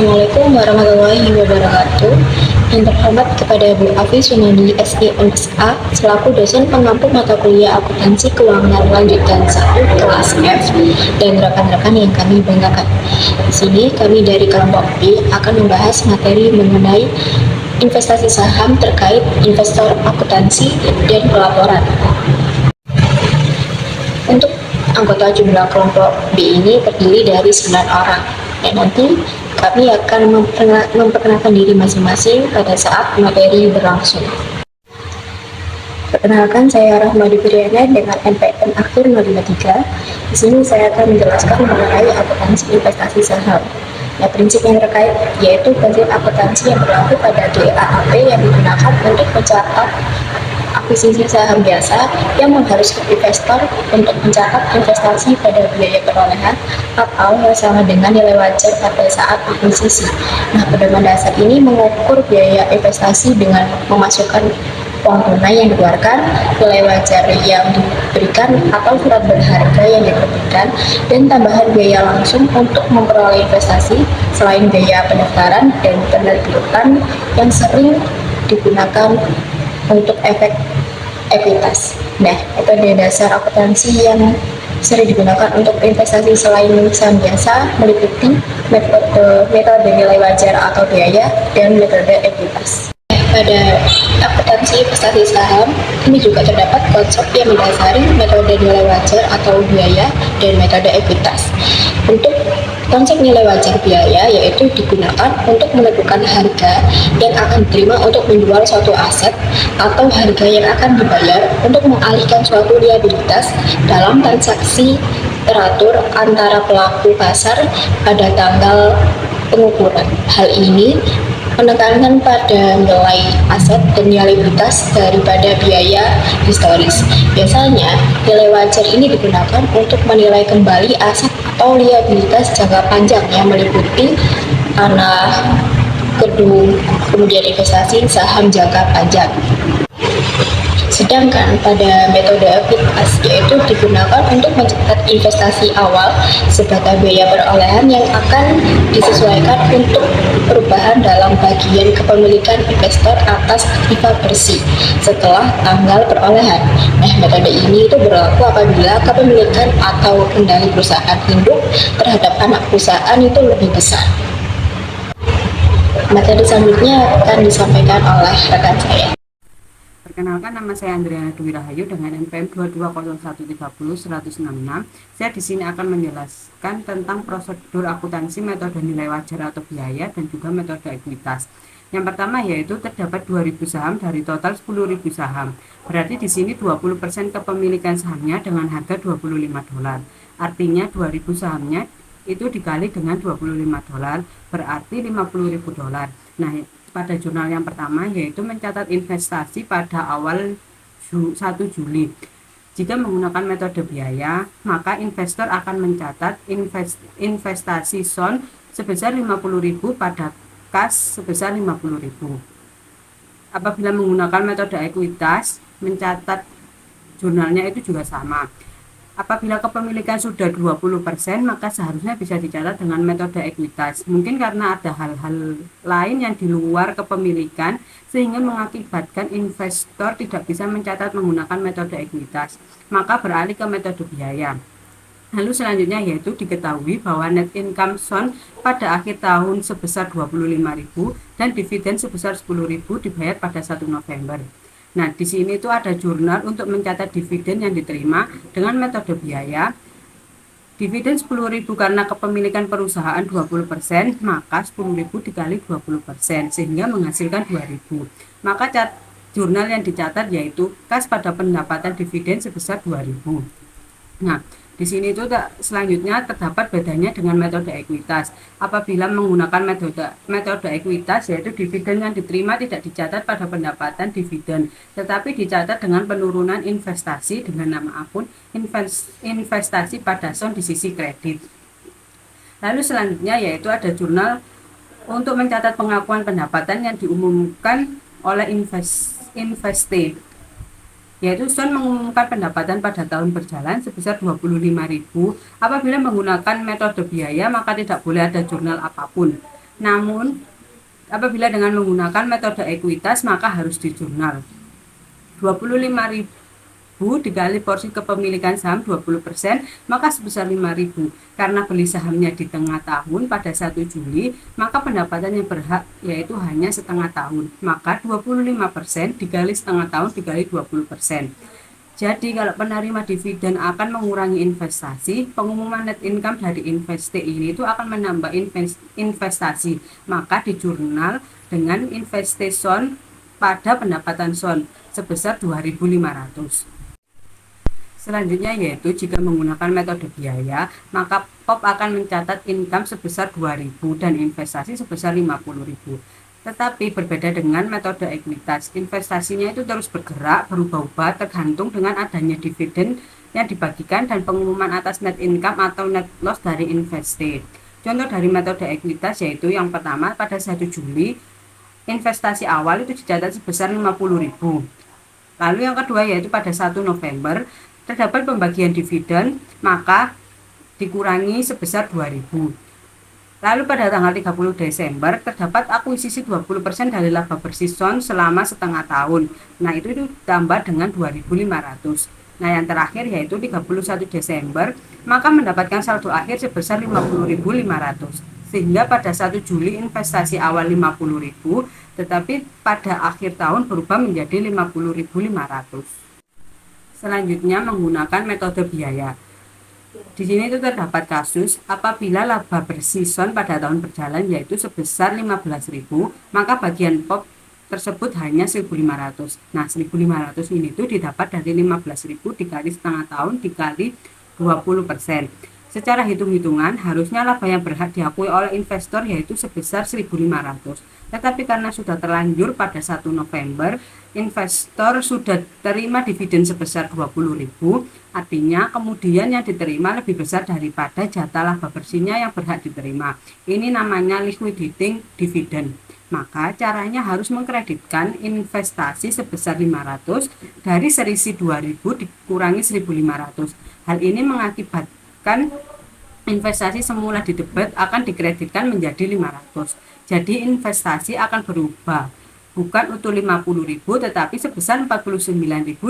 Assalamualaikum warahmatullahi wabarakatuh. Yang terhormat kepada Bu Afi Sunandi SIMSA selaku dosen pengampu mata kuliah akuntansi keuangan lanjutan 1 kelas F dan rekan-rekan yang kami banggakan. Di sini kami dari kelompok B akan membahas materi mengenai investasi saham terkait investor akuntansi dan pelaporan. Untuk anggota jumlah kelompok B ini terdiri dari 9 orang. Dan nanti kami akan memperkenalkan diri masing-masing pada saat materi berlangsung. Perkenalkan, saya Rahmadi Firyana dengan NPM akhir 053. Di sini saya akan menjelaskan mengenai akuntansi investasi saham. Nah, prinsip yang terkait yaitu prinsip akuntansi yang berlaku pada GAAP yang digunakan untuk mencatat akuisisi saham biasa yang mengharuskan investor untuk mencatat investasi pada biaya perolehan atau yang sama dengan nilai wajar pada saat akuisisi. Nah, pedoman dasar ini mengukur biaya investasi dengan memasukkan uang tunai yang dikeluarkan, nilai wajar yang diberikan atau surat berharga yang diterbitkan, dan tambahan biaya langsung untuk memperoleh investasi selain biaya pendaftaran dan penerbitan yang sering digunakan untuk efek ekuitas. Nah, metode dasar akuntansi yang sering digunakan untuk investasi selain saham biasa meliputi metode nilai wajar atau biaya dan metode ekuitas. Pada akuntansi investasi saham, ini juga terdapat konsep yang mendasari metode nilai wajar atau biaya dan metode ekuitas. Untuk konsep nilai wajar biaya yaitu digunakan untuk menentukan harga yang akan diterima untuk menjual suatu aset atau harga yang akan dibayar untuk mengalihkan suatu liabilitas dalam transaksi teratur antara pelaku pasar pada tanggal pengukuran. Hal ini menekankan pada nilai aset dan liabilitas daripada biaya historis. Biasanya, nilai wajar ini digunakan untuk menilai kembali aset atau liabilitas jangka panjang yang meliputi tanah, gedung, kemudian investasi saham jangka panjang. Sedangkan pada metode ekuitas yaitu digunakan untuk mencatat investasi awal sebagai biaya perolehan yang akan disesuaikan untuk perubahan dalam bagian kepemilikan investor atas aktiva bersih setelah tanggal perolehan. Nah, metode ini itu berlaku apabila kepemilikan atau kendali perusahaan induk terhadap anak perusahaan itu lebih besar. Materi selanjutnya akan disampaikan oleh rekan saya. Perkenalkan, nama saya Andriana Dwi Rahayu dengan NPM 2201301066. Saya di sini akan menjelaskan tentang prosedur akuntansi metode nilai wajar atau biaya dan juga metode ekuitas. Yang pertama yaitu terdapat 2.000 saham dari total 10.000 saham. Berarti di sini 20% kepemilikan sahamnya dengan harga $25. Artinya 2.000 sahamnya itu dikali dengan $25 berarti $50.000. Nah, pada jurnal yang pertama yaitu mencatat investasi pada awal 1 Juli. Jika menggunakan metode biaya, maka investor akan mencatat investasi SON sebesar 50.000 pada kas sebesar 50.000. Apabila menggunakan metode ekuitas, mencatat jurnalnya itu juga sama. Apabila kepemilikan sudah 20%, maka seharusnya bisa dicatat dengan metode ekuitas. Mungkin karena ada hal-hal lain yang di luar kepemilikan sehingga mengakibatkan investor tidak bisa mencatat menggunakan metode ekuitas, maka beralih ke metode biaya. Lalu selanjutnya yaitu diketahui bahwa net income SON pada akhir tahun sebesar 25.000 dan dividen sebesar 10.000 dibayar pada 1 November. Nah, di sini itu ada jurnal untuk mencatat dividen yang diterima dengan metode biaya. Dividen 10.000 karena kepemilikan perusahaan 20%, maka 10.000 dikali 20% sehingga menghasilkan 2.000. Maka jurnal yang dicatat yaitu kas pada pendapatan dividen sebesar 2.000. Nah, di sini itu selanjutnya terdapat bedanya dengan metode ekuitas. Apabila menggunakan metode ekuitas yaitu dividen yang diterima tidak dicatat pada pendapatan dividen, tetapi dicatat dengan penurunan investasi dengan nama akun investasi pada SON di sisi kredit. Lalu selanjutnya yaitu ada jurnal untuk mencatat pengakuan pendapatan yang diumumkan oleh Investe. Yaitu SON mengumumkan pendapatan pada tahun berjalan sebesar 25.000. Apabila menggunakan metode biaya maka tidak boleh ada jurnal apapun. Namun, apabila dengan menggunakan metode ekuitas maka harus dijurnal. 25.000 dikali porsi kepemilikan saham 20%, maka sebesar 5.000. Karena beli sahamnya di tengah tahun pada 1 Juli, maka pendapatan yang berhak yaitu hanya setengah tahun. Maka 25% dikali setengah tahun dikali 20%. Jadi kalau penerima dividen akan mengurangi investasi, pengumuman net income dari investasi ini itu akan menambah investasi. Maka di jurnal dengan investation pada pendapatan son sebesar 2.500. Selanjutnya yaitu jika menggunakan metode biaya, maka POP akan mencatat income sebesar 2.000 dan investasi sebesar 50.000. Tetapi berbeda dengan metode ekuitas, investasinya itu terus bergerak, berubah-ubah tergantung dengan adanya dividen yang dibagikan dan pengumuman atas net income atau net loss dari investasi. Contoh dari metode ekuitas yaitu yang pertama pada 1 Juli, investasi awal itu dicatat sebesar 50.000. Lalu yang kedua yaitu pada 1 November, terdapat pembagian dividen, maka dikurangi sebesar 2.000. Lalu pada tanggal 30 Desember terdapat akuisisi 20% dari laba bersih son selama setengah tahun. Nah, itu ditambah dengan 2.500. Nah, yang terakhir yaitu 31 Desember, maka mendapatkan saldo akhir sebesar 50.500. Sehingga pada 1 Juli investasi awal 50.000, tetapi pada akhir tahun berubah menjadi 50.500. Selanjutnya menggunakan metode biaya. Di sini itu terdapat kasus apabila laba bersih son pada tahun berjalan yaitu sebesar 15.000, maka bagian POP tersebut hanya 1.500. Nah, 1.500 ini itu didapat dari 15.000 dikali setengah tahun dikali 20%. Secara hitung-hitungan harusnya laba yang berhak diakui oleh investor yaitu sebesar 1.500. Tetapi karena sudah terlanjur pada 1 November, investor sudah terima dividen sebesar 20.000, artinya kemudian yang diterima lebih besar daripada jatah laba bersihnya yang berhak diterima. Ini namanya liquidating dividend. Maka caranya harus mengkreditkan investasi sebesar 500 dari selisih 2.000 dikurangi 1.500. Hal ini mengakibatkan investasi semula di debit akan dikreditkan menjadi 500. Jadi investasi akan berubah, bukan utuh 50.000 tetapi sebesar 49.500.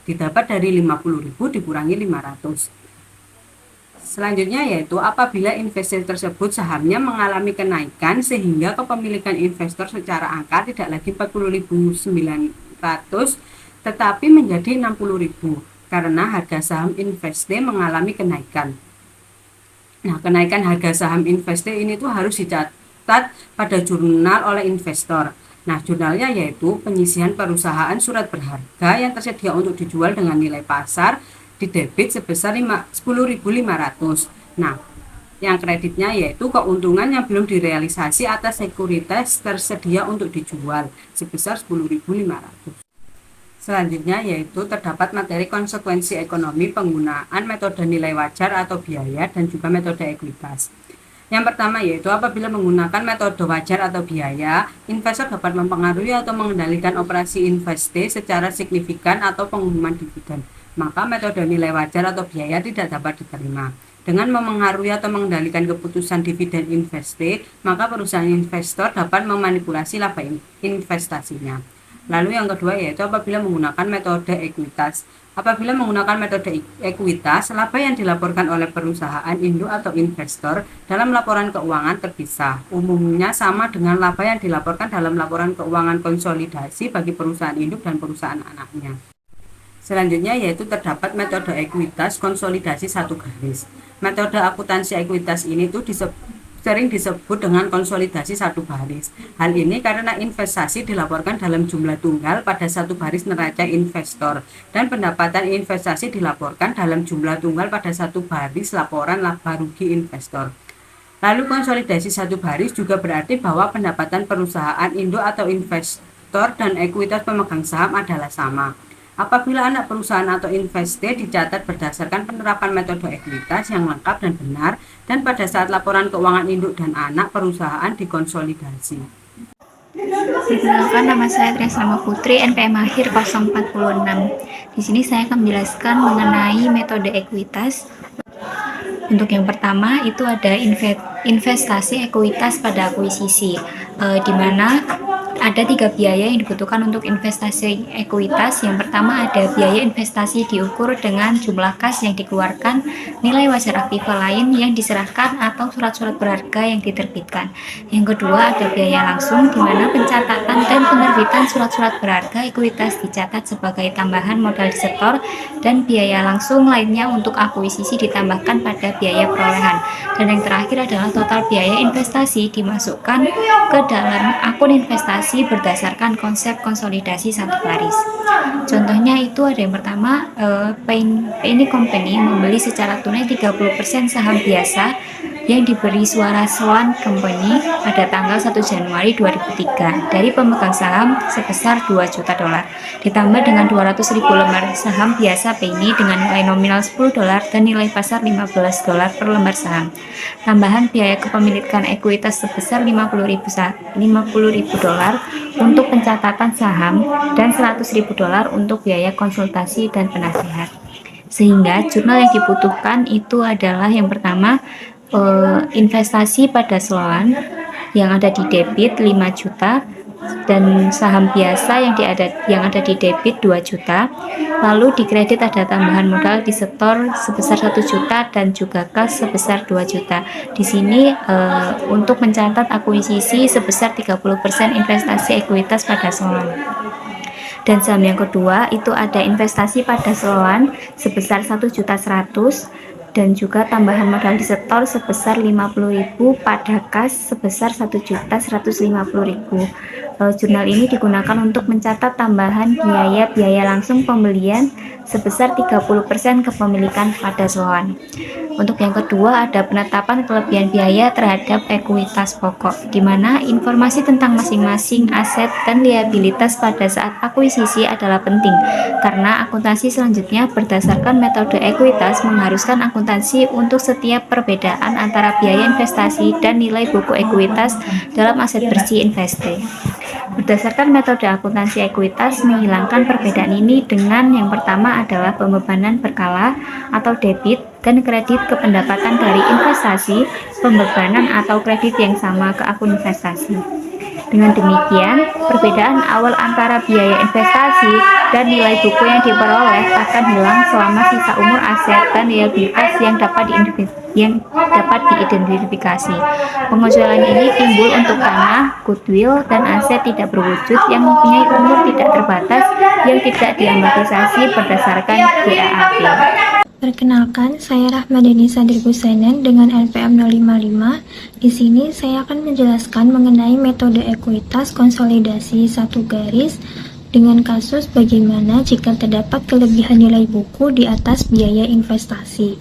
Didapat dari 50.000 dikurangi 500. Selanjutnya yaitu apabila investasi tersebut sahamnya mengalami kenaikan sehingga kepemilikan investor secara angka tidak lagi 40.900 tetapi menjadi 60.000 karena harga saham investasi mengalami kenaikan. Nah, kenaikan harga saham investasi ini tuh harus dicatat pada jurnal oleh investor. Nah, jurnalnya yaitu penyisihan perusahaan surat berharga yang tersedia untuk dijual dengan nilai pasar di debit sebesar 10.500. Nah, yang kreditnya yaitu keuntungan yang belum direalisasi atas sekuritas tersedia untuk dijual sebesar 10.500. Selanjutnya yaitu terdapat materi konsekuensi ekonomi penggunaan metode nilai wajar atau biaya dan juga metode ekuitas. Yang pertama yaitu apabila menggunakan metode wajar atau biaya, investor dapat mempengaruhi atau mengendalikan operasi investasi secara signifikan atau pengumuman dividen. Maka metode nilai wajar atau biaya tidak dapat diterima. Dengan memengaruhi atau mengendalikan keputusan dividen investasi, maka perusahaan investor dapat memanipulasi laba investasinya. Lalu yang kedua yaitu apabila menggunakan metode ekuitas. Apabila menggunakan metode ekuitas, laba yang dilaporkan oleh perusahaan induk atau investor dalam laporan keuangan terpisah. Umumnya sama dengan laba yang dilaporkan dalam laporan keuangan konsolidasi bagi perusahaan induk dan perusahaan anaknya. Selanjutnya yaitu terdapat metode ekuitas konsolidasi satu garis. Metode akuntansi ekuitas ini tuh sering disebut dengan konsolidasi satu baris. Hal ini karena investasi dilaporkan dalam jumlah tunggal pada satu baris neraca investor dan pendapatan investasi dilaporkan dalam jumlah tunggal pada satu baris laporan laba rugi investor. Lalu konsolidasi satu baris juga berarti bahwa pendapatan perusahaan induk atau investor dan ekuitas pemegang saham adalah sama. Apabila anak perusahaan atau investasi dicatat berdasarkan penerapan metode ekuitas yang lengkap dan benar, dan pada saat laporan keuangan induk dan anak perusahaan dikonsolidasi. Perkenalkan, nama saya Triasama Putri, NPM akhir 046. Di sini saya akan menjelaskan mengenai metode ekuitas. Untuk yang pertama itu ada investasi ekuitas pada akuisisi, di mana ada 3 biaya yang dibutuhkan untuk investasi ekuitas. Yang pertama ada biaya investasi diukur dengan jumlah kas yang dikeluarkan, nilai wajar aktiva lain yang diserahkan, atau surat-surat berharga yang diterbitkan. Yang kedua ada biaya langsung, di mana pencatatan dan penerbitan surat-surat berharga ekuitas dicatat sebagai tambahan modal disetor, dan biaya langsung lainnya untuk akuisisi ditambahkan pada biaya perolehan. Dan yang terakhir adalah total biaya investasi dimasukkan ke dalam akun investasi berdasarkan konsep konsolidasi satu baris. Contohnya itu ada yang pertama, Penny Company membeli secara tunai 30% saham biasa yang diberi suara Swan Company pada tanggal 1 Januari 2003 dari pemegang saham sebesar 2 juta dolar, ditambah dengan 200.000 lembar saham biasa Penny dengan nilai nominal 10 dolar dan nilai pasar 15 dolar per lembar saham. Tambahan biaya kepemilikan ekuitas sebesar 50.000 dolar untuk pencatatan saham dan 100.000 dolar untuk biaya konsultasi dan penasihat. Sehingga jurnal yang dibutuhkan itu adalah yang pertama, investasi pada Sloan yang ada di debit 5 juta dan saham biasa yang ada di debit 2 juta. Lalu di kredit ada tambahan modal disetor sebesar 1 juta dan juga kas sebesar 2 juta. Di sini untuk mencatat akuisisi sebesar 30% investasi ekuitas pada Sloan. Dan saham yang kedua itu ada investasi pada Sloan sebesar 1.100.000 dan juga tambahan modal disetor sebesar 50.000 pada kas sebesar 1.150.000. Jurnal ini digunakan untuk mencatat tambahan biaya langsung pembelian sebesar 30% kepemilikan pada Sloan. Untuk yang kedua ada penetapan kelebihan biaya terhadap ekuitas pokok, di mana informasi tentang masing-masing aset dan liabilitas pada saat akuisisi adalah penting, karena akuntansi selanjutnya berdasarkan metode ekuitas mengharuskan akuntansi untuk setiap perbedaan antara biaya investasi dan nilai buku ekuitas dalam aset bersih investasi. Berdasarkan metode akuntansi ekuitas menghilangkan perbedaan ini dengan yang pertama adalah pembebanan berkala atau debit dan kredit ke pendapatan dari investasi, pembebanan atau kredit yang sama ke akun investasi. Dengan demikian, perbedaan awal antara biaya investasi dan nilai buku yang diperoleh akan hilang selama sisa umur aset dan liabilitas yang dapat diidentifikasi. Pengecualian ini timbul untuk tanah, goodwill, dan aset tidak berwujud yang mempunyai umur tidak terbatas yang tidak diamortisasi berdasarkan GAAP. Perkenalkan, saya Rahmadani Sadir Busainan dengan LPM 055. Di sini saya akan menjelaskan mengenai metode ekuitas konsolidasi satu garis dengan kasus bagaimana jika terdapat kelebihan nilai buku di atas biaya investasi.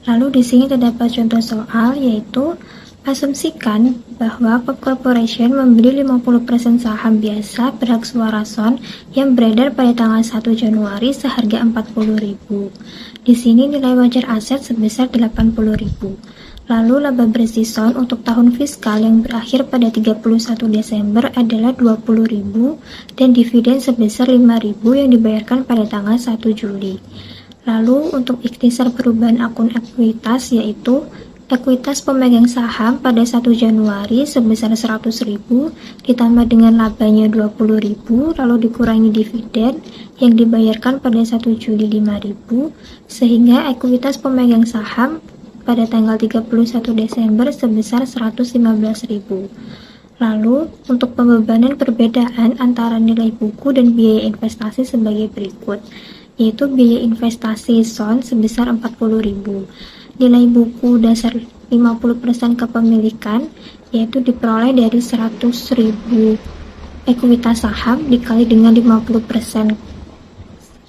Lalu di sini terdapat contoh soal, yaitu asumsikan bahwa Pop Corporation membeli 50% saham biasa berhak suara Son yang beredar pada tanggal 1 Januari seharga 40.000. Di sini nilai wajar aset sebesar 80.000. Lalu laba bersih Son untuk tahun fiskal yang berakhir pada 31 Desember adalah 20.000 dan dividen sebesar 5.000 yang dibayarkan pada tanggal 1 Juli. Lalu untuk ikhtisar perubahan akun ekuitas, yaitu ekuitas pemegang saham pada 1 Januari sebesar 100.000 ditambah dengan labanya 20.000 lalu dikurangi dividen yang dibayarkan pada 1 Juli 5.000 sehingga ekuitas pemegang saham pada tanggal 31 Desember sebesar 115.000. Lalu untuk pembebanan perbedaan antara nilai buku dan biaya investasi sebagai berikut, yaitu biaya investasi Son sebesar 40.000. Nilai buku dasar 50% kepemilikan yaitu diperoleh dari 100.000 ekuitas saham dikali dengan 50%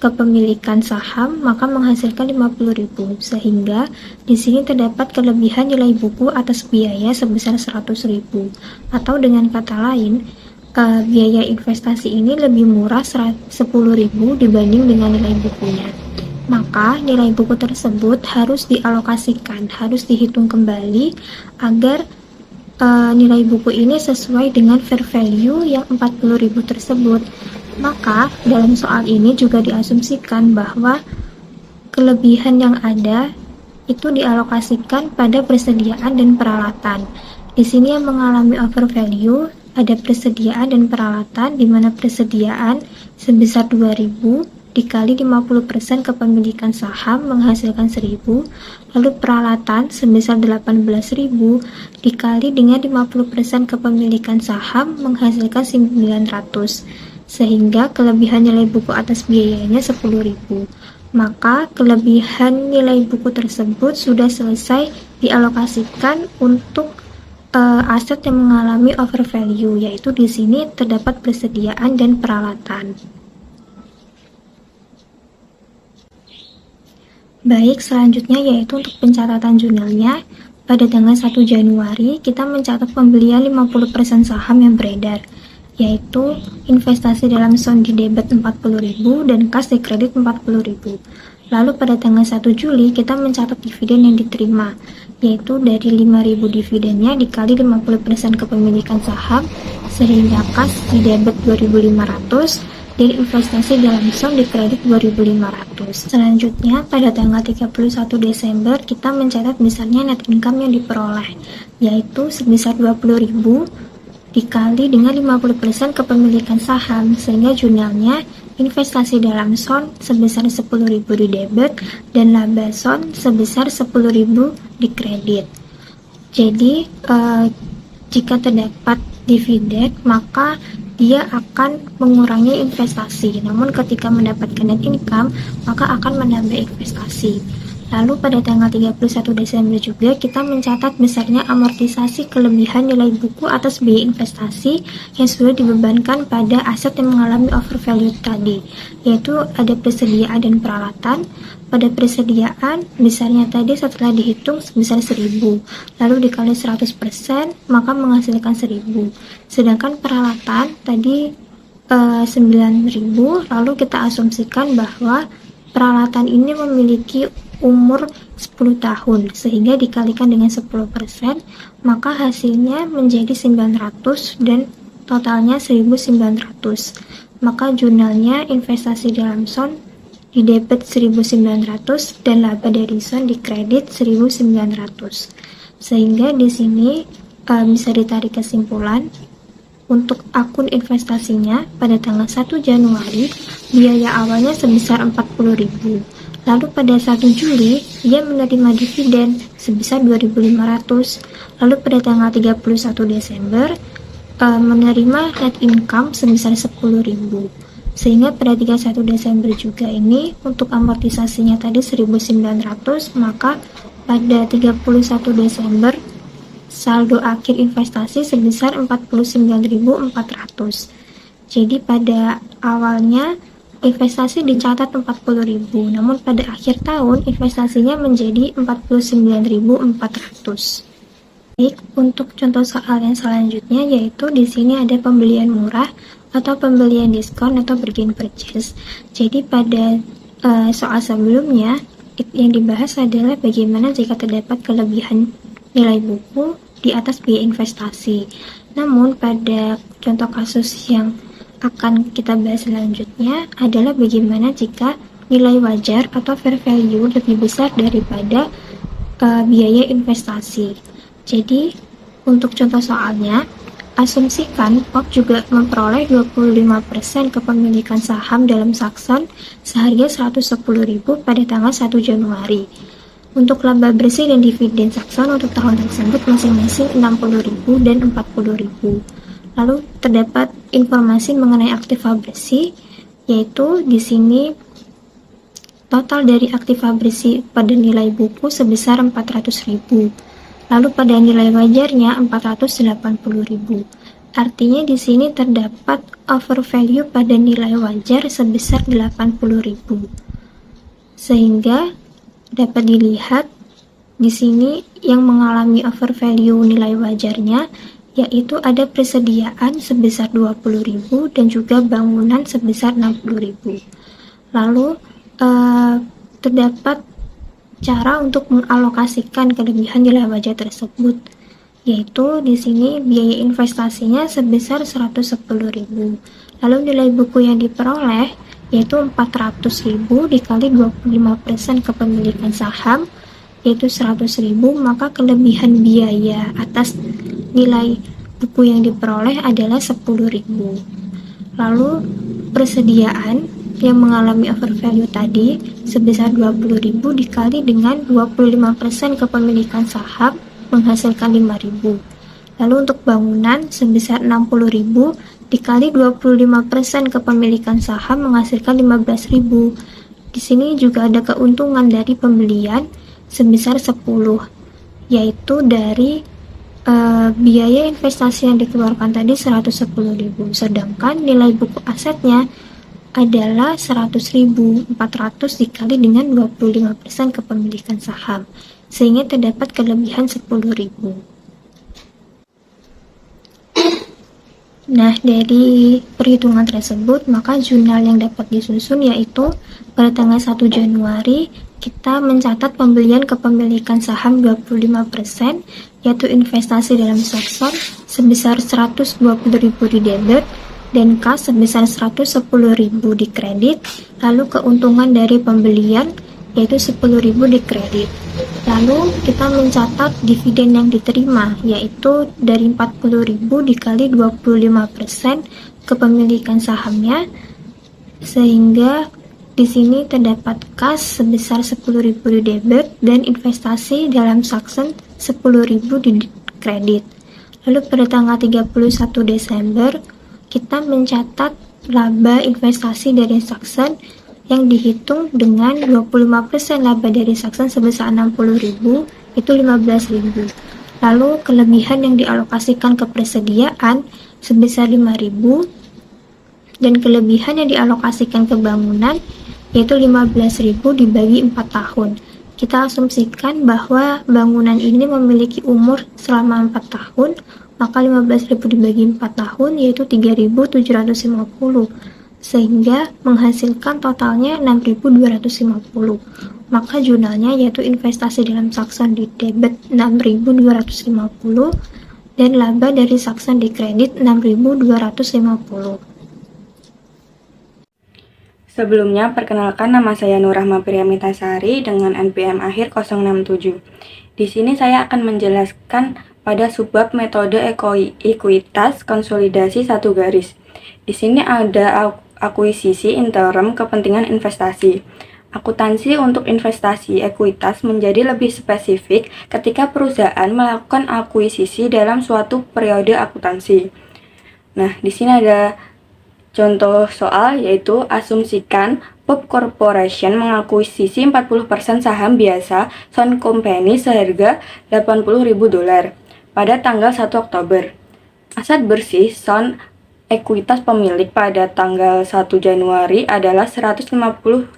kepemilikan saham maka menghasilkan 50.000 sehingga di sini terdapat kelebihan nilai buku atas biaya sebesar 100.000 atau dengan kata lain biaya investasi ini lebih murah 10.000 dibanding dengan nilai bukunya. Maka nilai buku tersebut harus dialokasikan, harus dihitung kembali agar nilai buku ini sesuai dengan fair value yang 40.000 tersebut. Maka dalam soal ini juga diasumsikan bahwa kelebihan yang ada itu dialokasikan pada persediaan dan peralatan. Di sini yang mengalami overvalue ada persediaan dan peralatan, di mana persediaan sebesar 2.000 dikali 50% kepemilikan saham menghasilkan 1.000, lalu peralatan sebesar 18.000 dikali dengan 50% kepemilikan saham menghasilkan 900, sehingga kelebihan nilai buku atas biayanya 10.000. Maka kelebihan nilai buku tersebut sudah selesai dialokasikan untuk aset yang mengalami overvalue, yaitu di sini terdapat persediaan dan peralatan. Baik, selanjutnya yaitu untuk pencatatan jurnalnya. Pada tanggal 1 Januari, kita mencatat pembelian 50% saham yang beredar, yaitu investasi dalam sound di debit 40.000 dan kas di kredit 40.000. Lalu pada tanggal 1 Juli, kita mencatat dividen yang diterima, yaitu dari 5.000 dividennya dikali 50% kepemilikan saham, sehingga kas di debit 2.500 dan investasi dalam sound di kredit 2.500. Selanjutnya, pada tanggal 31 Desember, kita mencatat besarnya net income yang diperoleh, yaitu sebesar 20.000 dikali dengan 50% kepemilikan saham, sehingga jurnalnya investasi dalam sound sebesar 10.000 di debit dan laba sound sebesar 10.000 di kredit. Jadi, jika terdapat dividen, maka dia akan mengurangi investasi. Namun ketika mendapatkan net income, maka akan menambah investasi. Lalu pada tanggal 31 Desember juga kita mencatat besarnya amortisasi kelebihan nilai buku atas biaya investasi yang sudah dibebankan pada aset yang mengalami overvalue tadi, yaitu ada persediaan dan peralatan. Pada persediaan, besarnya tadi setelah dihitung sebesar 1.000, lalu dikali 100%, maka menghasilkan 1.000. Sedangkan peralatan tadi 9.000, lalu kita asumsikan bahwa peralatan ini memiliki umur 10 tahun, sehingga dikalikan dengan 10%, maka hasilnya menjadi 900 dan totalnya 1.900. Maka jurnalnya investasi dalam sound di debit 1.900 dan laba dari sound di kredit 1.900. Sehingga di sini bisa ditarik kesimpulan untuk akun investasinya pada tanggal 1 Januari biaya awalnya sebesar 40.000. Lalu pada 1 Juli dia menerima dividen sebesar 2.500. Lalu pada tanggal 31 Desember menerima net income sebesar 10.000. Sehingga pada 31 Desember juga ini untuk amortisasinya tadi 1.900, maka pada 31 Desember saldo akhir investasi sebesar 49.400. Jadi pada awalnya investasi dicatat 40.000, namun pada akhir tahun investasinya menjadi 49.400. Baik, untuk contoh soal yang selanjutnya yaitu di sini ada pembelian murah atau pembelian diskon atau bargain purchase. Jadi pada soal sebelumnya yang dibahas adalah bagaimana jika terdapat kelebihan nilai buku di atas biaya investasi. Namun pada contoh kasus yang akan kita bahas selanjutnya adalah bagaimana jika nilai wajar atau fair value lebih besar daripada biaya investasi. Jadi untuk contoh soalnya, asumsikan POP juga memperoleh 25% kepemilikan saham dalam Saxon seharga 110.000 pada tanggal 1 Januari. Untuk laba bersih dan dividen Saxon untuk tahun tersebut masing-masing 60.000 dan 40.000. Lalu terdapat informasi mengenai aktiva bersih, yaitu di sini total dari aktiva bersih pada nilai buku sebesar 400.000. Lalu pada nilai wajarnya 480.000. Artinya di sini terdapat overvalue pada nilai wajar sebesar 80.000. Sehingga dapat dilihat di sini yang mengalami overvalue nilai wajarnya yaitu ada persediaan sebesar 20.000 dan juga bangunan sebesar 60.000. Lalu terdapat cara untuk mengalokasikan kelebihan nilai wajar tersebut, yaitu di sini biaya investasinya sebesar 110.000. Lalu nilai buku yang diperoleh yaitu 400.000 dikali 25% kepemilikan saham yaitu 100.000, maka kelebihan biaya atas nilai buku yang diperoleh adalah 10.000. Lalu persediaan yang mengalami overvalue tadi sebesar 20.000 dikali dengan 25% kepemilikan saham menghasilkan 5.000. Lalu untuk bangunan sebesar 60.000 dikali 25% kepemilikan saham menghasilkan 15.000. Di sini juga ada keuntungan dari pembelian sebesar 10, yaitu dari biaya investasi yang dikeluarkan tadi 110.000, sedangkan nilai buku asetnya adalah 100.400 dikali dengan 25% kepemilikan saham, sehingga terdapat kelebihan 10.000. Nah, dari perhitungan tersebut, maka jurnal yang dapat disusun yaitu pada tanggal 1 Januari kita mencatat pembelian kepemilikan saham 25%, yaitu investasi dalam Saxon sebesar 120.000 di debit dan kas sebesar 110.000 di kredit, lalu keuntungan dari pembelian yaitu 10.000 di kredit. Lalu kita mencatat dividen yang diterima yaitu dari 40.000 dikali 25% kepemilikan sahamnya, sehingga di sini terdapat kas sebesar 10.000 di debit dan investasi dalam Saxon 10.000 di kredit. Lalu pada tanggal 31 Desember kita mencatat laba investasi dari Saxon yang dihitung dengan 25% laba dari Saxon sebesar 60.000 itu 15.000. Lalu kelebihan yang dialokasikan ke persediaan sebesar 5.000 dan kelebihan yang dialokasikan ke bangunan yaitu 15.000 dibagi 4 tahun. Kita asumsikan bahwa bangunan ini memiliki umur selama 4 tahun, maka 15.000 dibagi 4 tahun yaitu 3.750, sehingga menghasilkan totalnya 6.250. Maka jurnalnya yaitu investasi dalam Saxon di debit 6.250 dan laba dari Saxon di kredit 6.250. Sebelumnya, perkenalkan nama saya Nur Rahma Priyamitasari dengan NPM akhir 067. Di sini saya akan menjelaskan pada subbab metode ekuitas konsolidasi satu garis. Di sini ada akuisisi interim kepentingan investasi. Akuntansi untuk investasi ekuitas menjadi lebih spesifik ketika perusahaan melakukan akuisisi dalam suatu periode akuntansi. Nah, di sini ada contoh soal yaitu asumsikan Pop Corporation mengakuisisi 40% saham biasa Sun Company seharga $80.000 pada tanggal 1 Oktober. Aset bersih Sun ekuitas pemilik pada tanggal 1 Januari adalah $150.000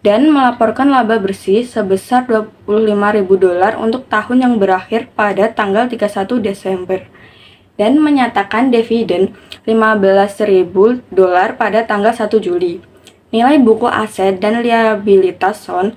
dan melaporkan laba bersih sebesar $25.000 untuk tahun yang berakhir pada tanggal 31 Desember dan menyatakan dividen $15.000 pada tanggal 1 Juli. Nilai buku aset dan liabilitas Sun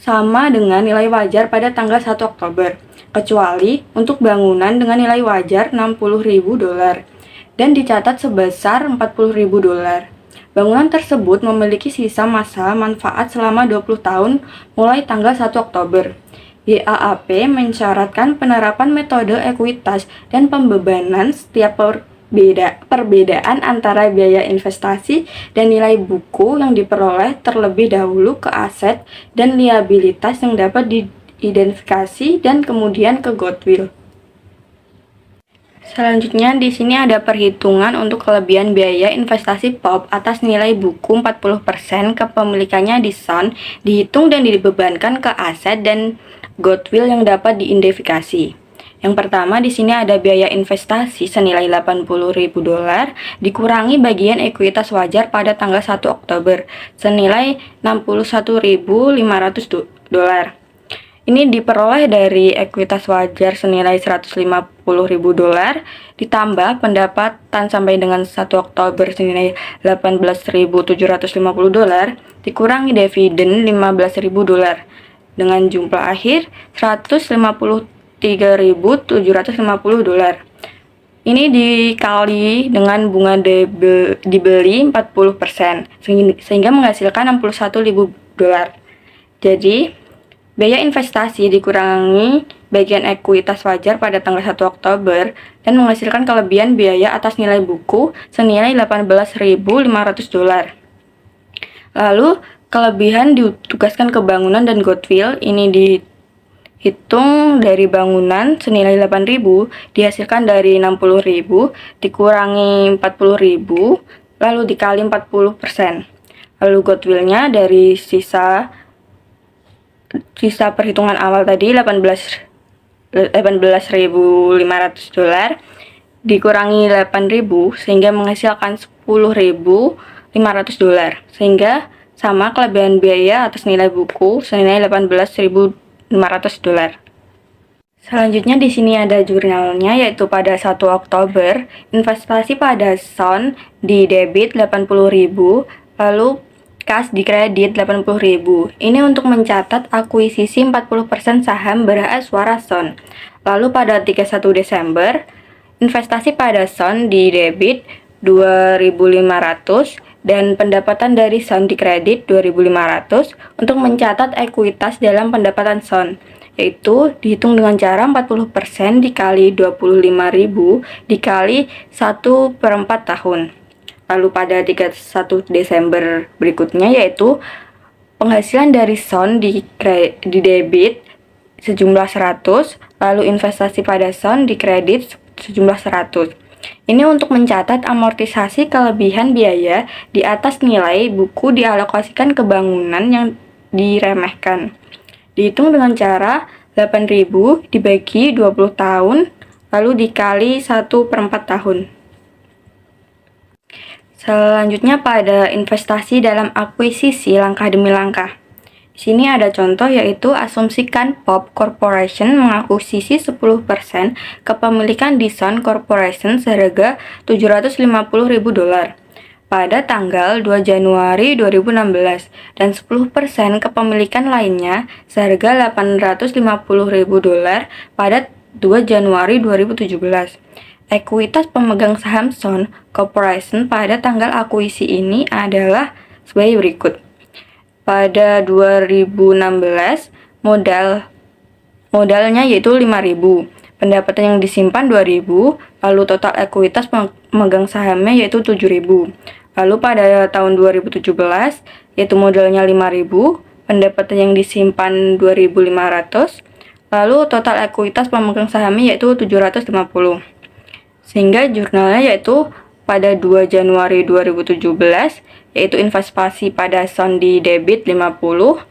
sama dengan nilai wajar pada tanggal 1 Oktober, kecuali untuk bangunan dengan nilai wajar $60.000 dan dicatat sebesar $40.000. Bangunan tersebut memiliki sisa masa manfaat selama 20 tahun mulai tanggal 1 Oktober. GAAP mensyaratkan penerapan metode ekuitas dan pembebanan setiap perbedaan antara biaya investasi dan nilai buku yang diperoleh terlebih dahulu ke aset dan liabilitas yang dapat diidentifikasi dan kemudian ke goodwill. Selanjutnya di sini ada perhitungan untuk kelebihan biaya investasi POP atas nilai buku 40% kepemilikannya di Sun dihitung dan dibebankan ke aset dan goodwill yang dapat diidentifikasi. Yang pertama di sini ada biaya investasi senilai $80.000 dikurangi bagian ekuitas wajar pada tanggal 1 Oktober senilai $61.500. Ini diperoleh dari ekuitas wajar senilai $150.000 ditambah pendapatan sampai dengan 1 Oktober senilai $18.750 dikurangi dividen $15.000 dengan jumlah akhir $153.750. Ini dikali dengan bunga dibeli 40% sehingga menghasilkan $61.000. Jadi Biaya investasi dikurangi bagian ekuitas wajar pada tanggal 1 Oktober dan menghasilkan kelebihan biaya atas nilai buku senilai $18.500. Lalu, kelebihan ditugaskan ke bangunan dan goodwill ini dihitung dari bangunan senilai 8.000 dihasilkan dari 60.000 dikurangi 40.000 lalu dikali 40%. Lalu goodwillnya dari sisa perhitungan awal tadi $18.500 dikurangi 8.000 sehingga menghasilkan $10.500 sehingga sama kelebihan biaya atas nilai buku senilai $18.500. Selanjutnya di sini ada jurnalnya, yaitu pada 1 Oktober investasi pada SON di debit 80.000 lalu kas di kredit 80.000. Ini untuk mencatat akuisisi 40% saham berhak suara SON. Lalu pada 31 Desember, investasi pada SON di debit 2.500 dan pendapatan dari SON di kredit 2.500 untuk mencatat ekuitas dalam pendapatan SON, yaitu dihitung dengan cara 40% dikali 25.000 dikali 1/4 tahun. Lalu pada 31 Desember berikutnya, yaitu penghasilan dari SON di debit sejumlah 100, lalu investasi pada SON di kredit sejumlah 100. Ini untuk mencatat amortisasi kelebihan biaya di atas nilai buku dialokasikan ke bangunan yang diremehkan. Dihitung dengan cara 8.000 dibagi 20 tahun, lalu dikali 1/4 tahun. Selanjutnya pada investasi dalam akuisisi langkah demi langkah. Di sini ada contoh, yaitu asumsikan Pop Corporation mengakuisisi 10% kepemilikan di SON Corporation seharga $750.000 pada tanggal 2 Januari 2016 dan 10% kepemilikan lainnya seharga $850.000 pada 2 Januari 2017. Ekuitas pemegang saham SON Corporation pada tanggal akuisisi ini adalah sebagai berikut. Pada 2016, modalnya yaitu 5.000, pendapatan yang disimpan 2.000, lalu total ekuitas pemegang sahamnya yaitu 7.000. Lalu pada tahun 2017, yaitu modalnya 5.000, pendapatan yang disimpan 2.500, lalu total ekuitas pemegang sahamnya yaitu 750. Sehingga jurnalnya yaitu pada 2 Januari 2017, yaitu investasi pada SON di debit 50,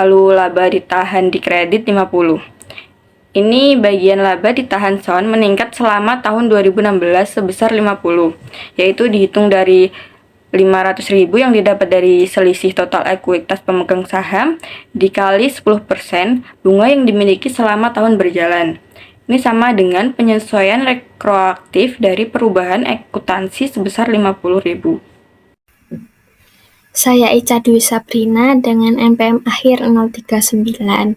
lalu laba ditahan di kredit 50. Ini bagian laba ditahan SON meningkat selama tahun 2016 sebesar 50, yaitu dihitung dari 500.000 yang didapat dari selisih total ekuitas pemegang saham dikali 10% bunga yang dimiliki selama tahun berjalan. Ini sama dengan penyesuaian retroaktif dari perubahan ekuitansi sebesar 50.000. Saya Ica Dwi Sabrina dengan NPM akhir 039.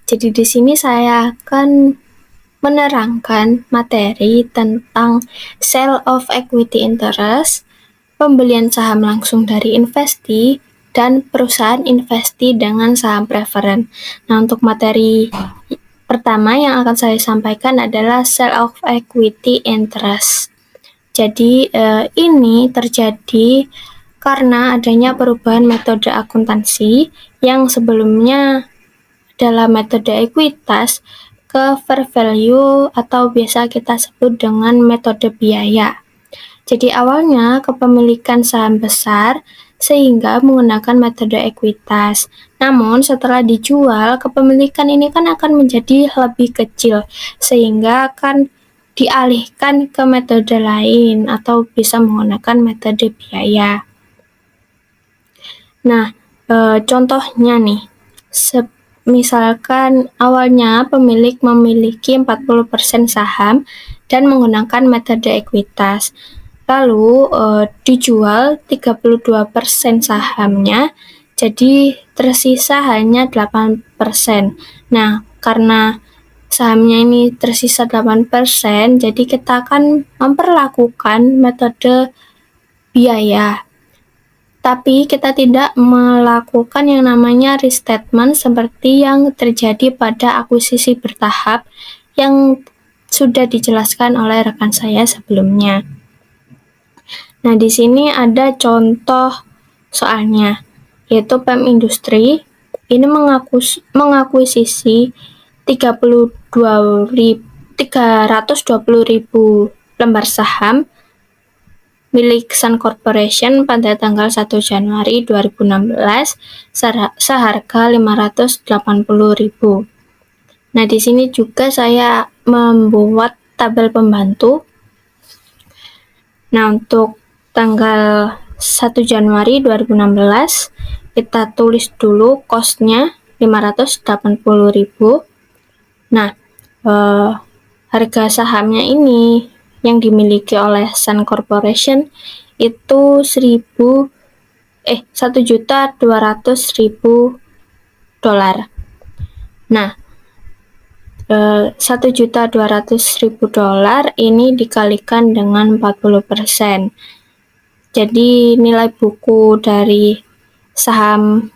Jadi di sini saya akan menerangkan materi tentang sale of equity interest, pembelian saham langsung dari investi, dan perusahaan investi dengan saham preferen. Nah, untuk materi pertama yang akan saya sampaikan adalah sale of equity interest. Jadi ini terjadi karena adanya perubahan metode akuntansi yang sebelumnya adalah metode ekuitas ke fair value atau biasa kita sebut dengan metode biaya. Jadi awalnya kepemilikan saham besar sehingga menggunakan metode ekuitas. Namun setelah dijual, kepemilikan ini kan akan menjadi lebih kecil sehingga akan dialihkan ke metode lain atau bisa menggunakan metode biaya. Nah, contohnya nih, misalkan awalnya pemilik memiliki 40% saham dan menggunakan metode ekuitas. Lalu dijual 32% sahamnya, jadi tersisa hanya 8%. Nah, karena sahamnya ini tersisa 8%, jadi kita akan memperlakukan metode biaya. Tapi kita tidak melakukan yang namanya restatement seperti yang terjadi pada akuisisi bertahap yang sudah dijelaskan oleh rekan saya sebelumnya. Nah, di sini ada contoh soalnya, yaitu PEM Industri ini mengakuisisi 320.000 lembar saham milik Sun Corporation pada tanggal 1 Januari 2016 seharga 580.000. Nah, di sini juga saya membuat tabel pembantu. Nah, untuk tanggal 1 Januari 2016 kita tulis dulu cost-nya 580.000. Nah, harga sahamnya ini yang dimiliki oleh Sun Corporation itu 1.200.000 dolar. Nah, 1.200.000 dolar ini dikalikan dengan 40%. Jadi nilai buku dari saham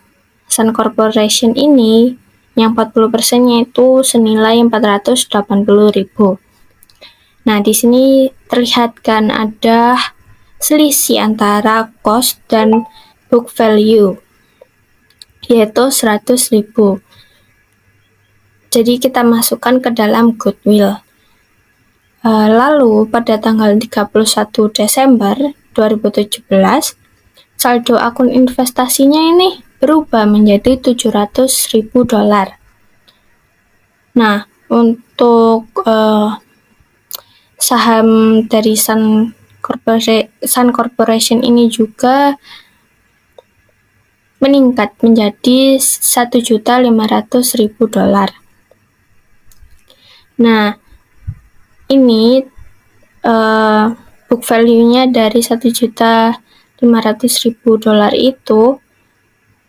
Sun Corporation ini yang 40%-nya itu senilai 480.000. Nah, di sini terlihat kan ada selisih antara cost dan book value, yaitu 100.000. Jadi kita masukkan ke dalam goodwill. Lalu pada tanggal 31 Desember 2017, saldo akun investasinya ini berubah menjadi 700.000 dolar. Nah, untuk saham dari Sun Corporation ini juga meningkat menjadi 1.500.000 dolar. Nah, ini book value-nya dari 1.500.000 dolar itu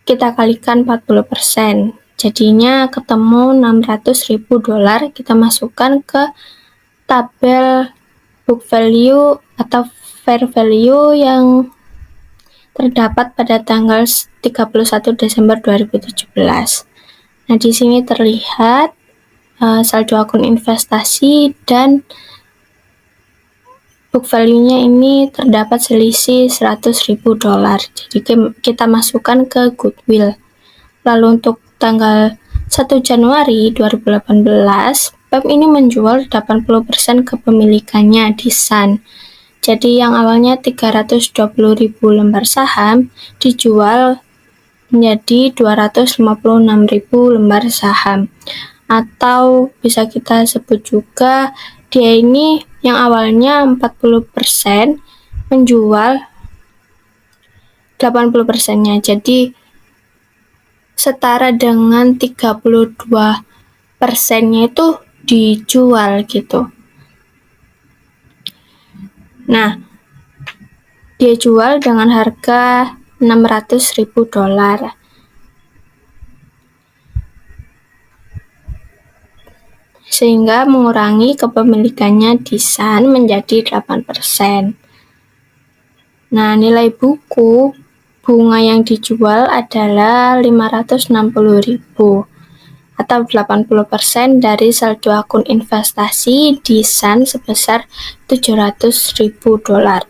kita kalikan 40%. Jadinya ketemu 600.000 dolar. Kita masukkan ke tabel book value atau fair value yang terdapat pada tanggal 31 Desember 2017. Nah, di sini terlihat saldo akun investasi dan book value-nya ini terdapat selisih 100.000 dolar. Jadi kita masukkan ke goodwill. Lalu untuk tanggal 1 Januari 2018, PEM ini menjual 80% kepemilikannya di Sun. Jadi yang awalnya 320.000 lembar saham dijual menjadi 256.000 lembar saham. Atau bisa kita sebut juga dia ini yang awalnya 40% menjual 80%-nya. Jadi setara dengan 32%-nya itu dijual gitu. Nah, dia jual dengan harga 600.000 dolar. Sehingga mengurangi kepemilikannya di Sun menjadi 8%. Nah, nilai buku bunga yang dijual adalah 560.000 atau 80% dari saldo akun investasi di Sun sebesar 700.000 dolar.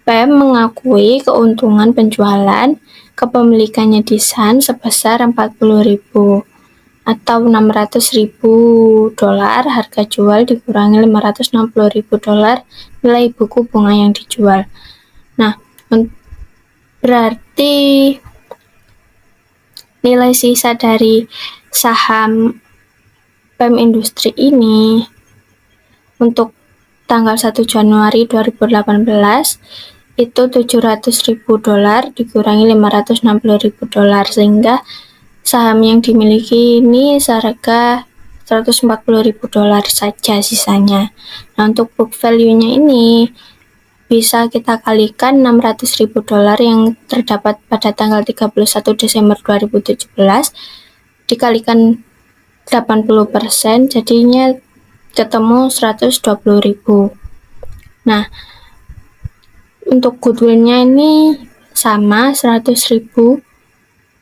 PEM mengakui keuntungan penjualan kepemilikannya di Sun sebesar 40.000 atau 600.000 dolar harga jual dikurangi 560.000 dolar nilai buku bunga yang dijual. Nah, berarti nilai sisa dari saham PEM Industri ini untuk tanggal 1 Januari 2018 itu 700.000 dolar dikurangi 560.000 dolar, sehingga saham yang dimiliki ini seharga 140.000 dolar saja sisanya. Nah, untuk book value-nya ini bisa kita kalikan 600.000 dolar yang terdapat pada tanggal 31 Desember 2017 dikalikan 80%, jadinya ketemu 120.000. Nah, untuk goodwill-nya ini sama 100.000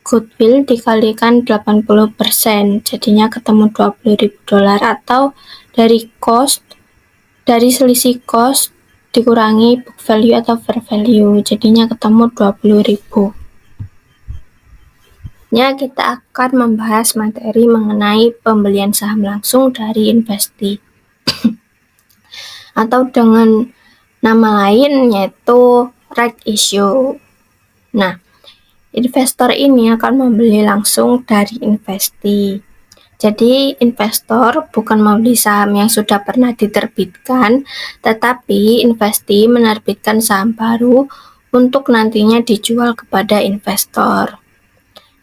goodwill dikalikan 80%, jadinya ketemu $20.000 atau dari selisih cost dikurangi book value atau fair value, jadinya ketemu 20.000. Kita akan membahas materi mengenai pembelian saham langsung dari investee atau dengan nama lain yaitu right issue. Nah, investor ini akan membeli langsung dari investee. Jadi investor bukan membeli saham yang sudah pernah diterbitkan, tetapi investee menerbitkan saham baru untuk nantinya dijual kepada investor.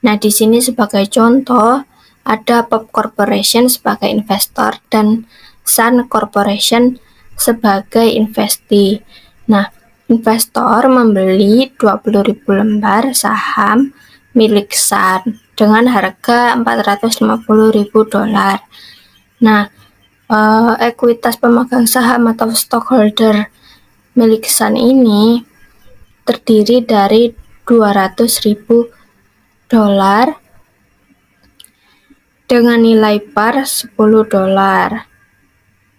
Nah, di sini sebagai contoh ada Pop Corporation sebagai investor dan Sun Corporation sebagai investee. Nah, investor membeli 20.000 lembar saham milik Sun dengan harga $450.000. Nah, ekuitas pemegang saham atau stockholder milik Sun ini terdiri dari $200.000 dengan nilai par $10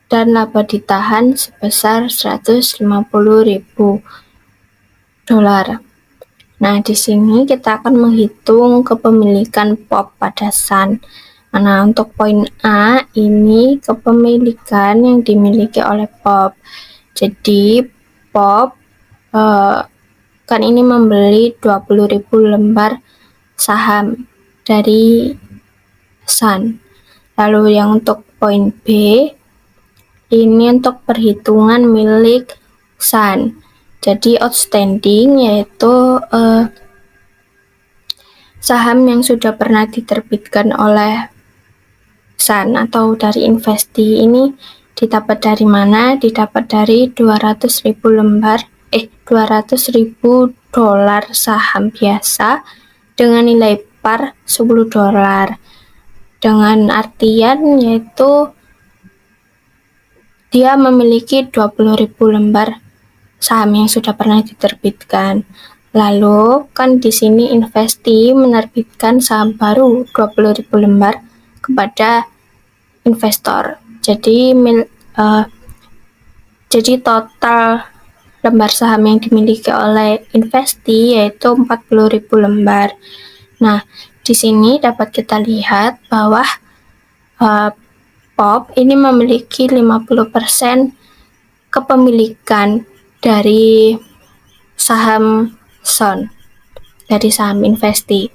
dan laba ditahan sebesar $150.000. Nah, di sini kita akan menghitung kepemilikan POP pada Sun. Nah, untuk poin A ini kepemilikan yang dimiliki oleh POP. Jadi POP kan ini membeli 20.000 lembar saham dari Sun. Lalu yang untuk poin B ini untuk perhitungan milik Sun. Jadi outstanding yaitu saham yang sudah pernah diterbitkan oleh Sun atau dari investee ini didapat dari mana? Didapat dari 200.000 $200.000 saham biasa dengan nilai par $10, dengan artian yaitu dia memiliki 20.000 lembar saham yang sudah pernah diterbitkan. Lalu kan di sini investee menerbitkan saham baru 20.000 lembar kepada investor. Jadi total lembar saham yang dimiliki oleh investee yaitu 40.000 lembar. Nah, di sini dapat kita lihat bahwa POP ini memiliki 50% kepemilikan dari saham Sun, dari saham investee.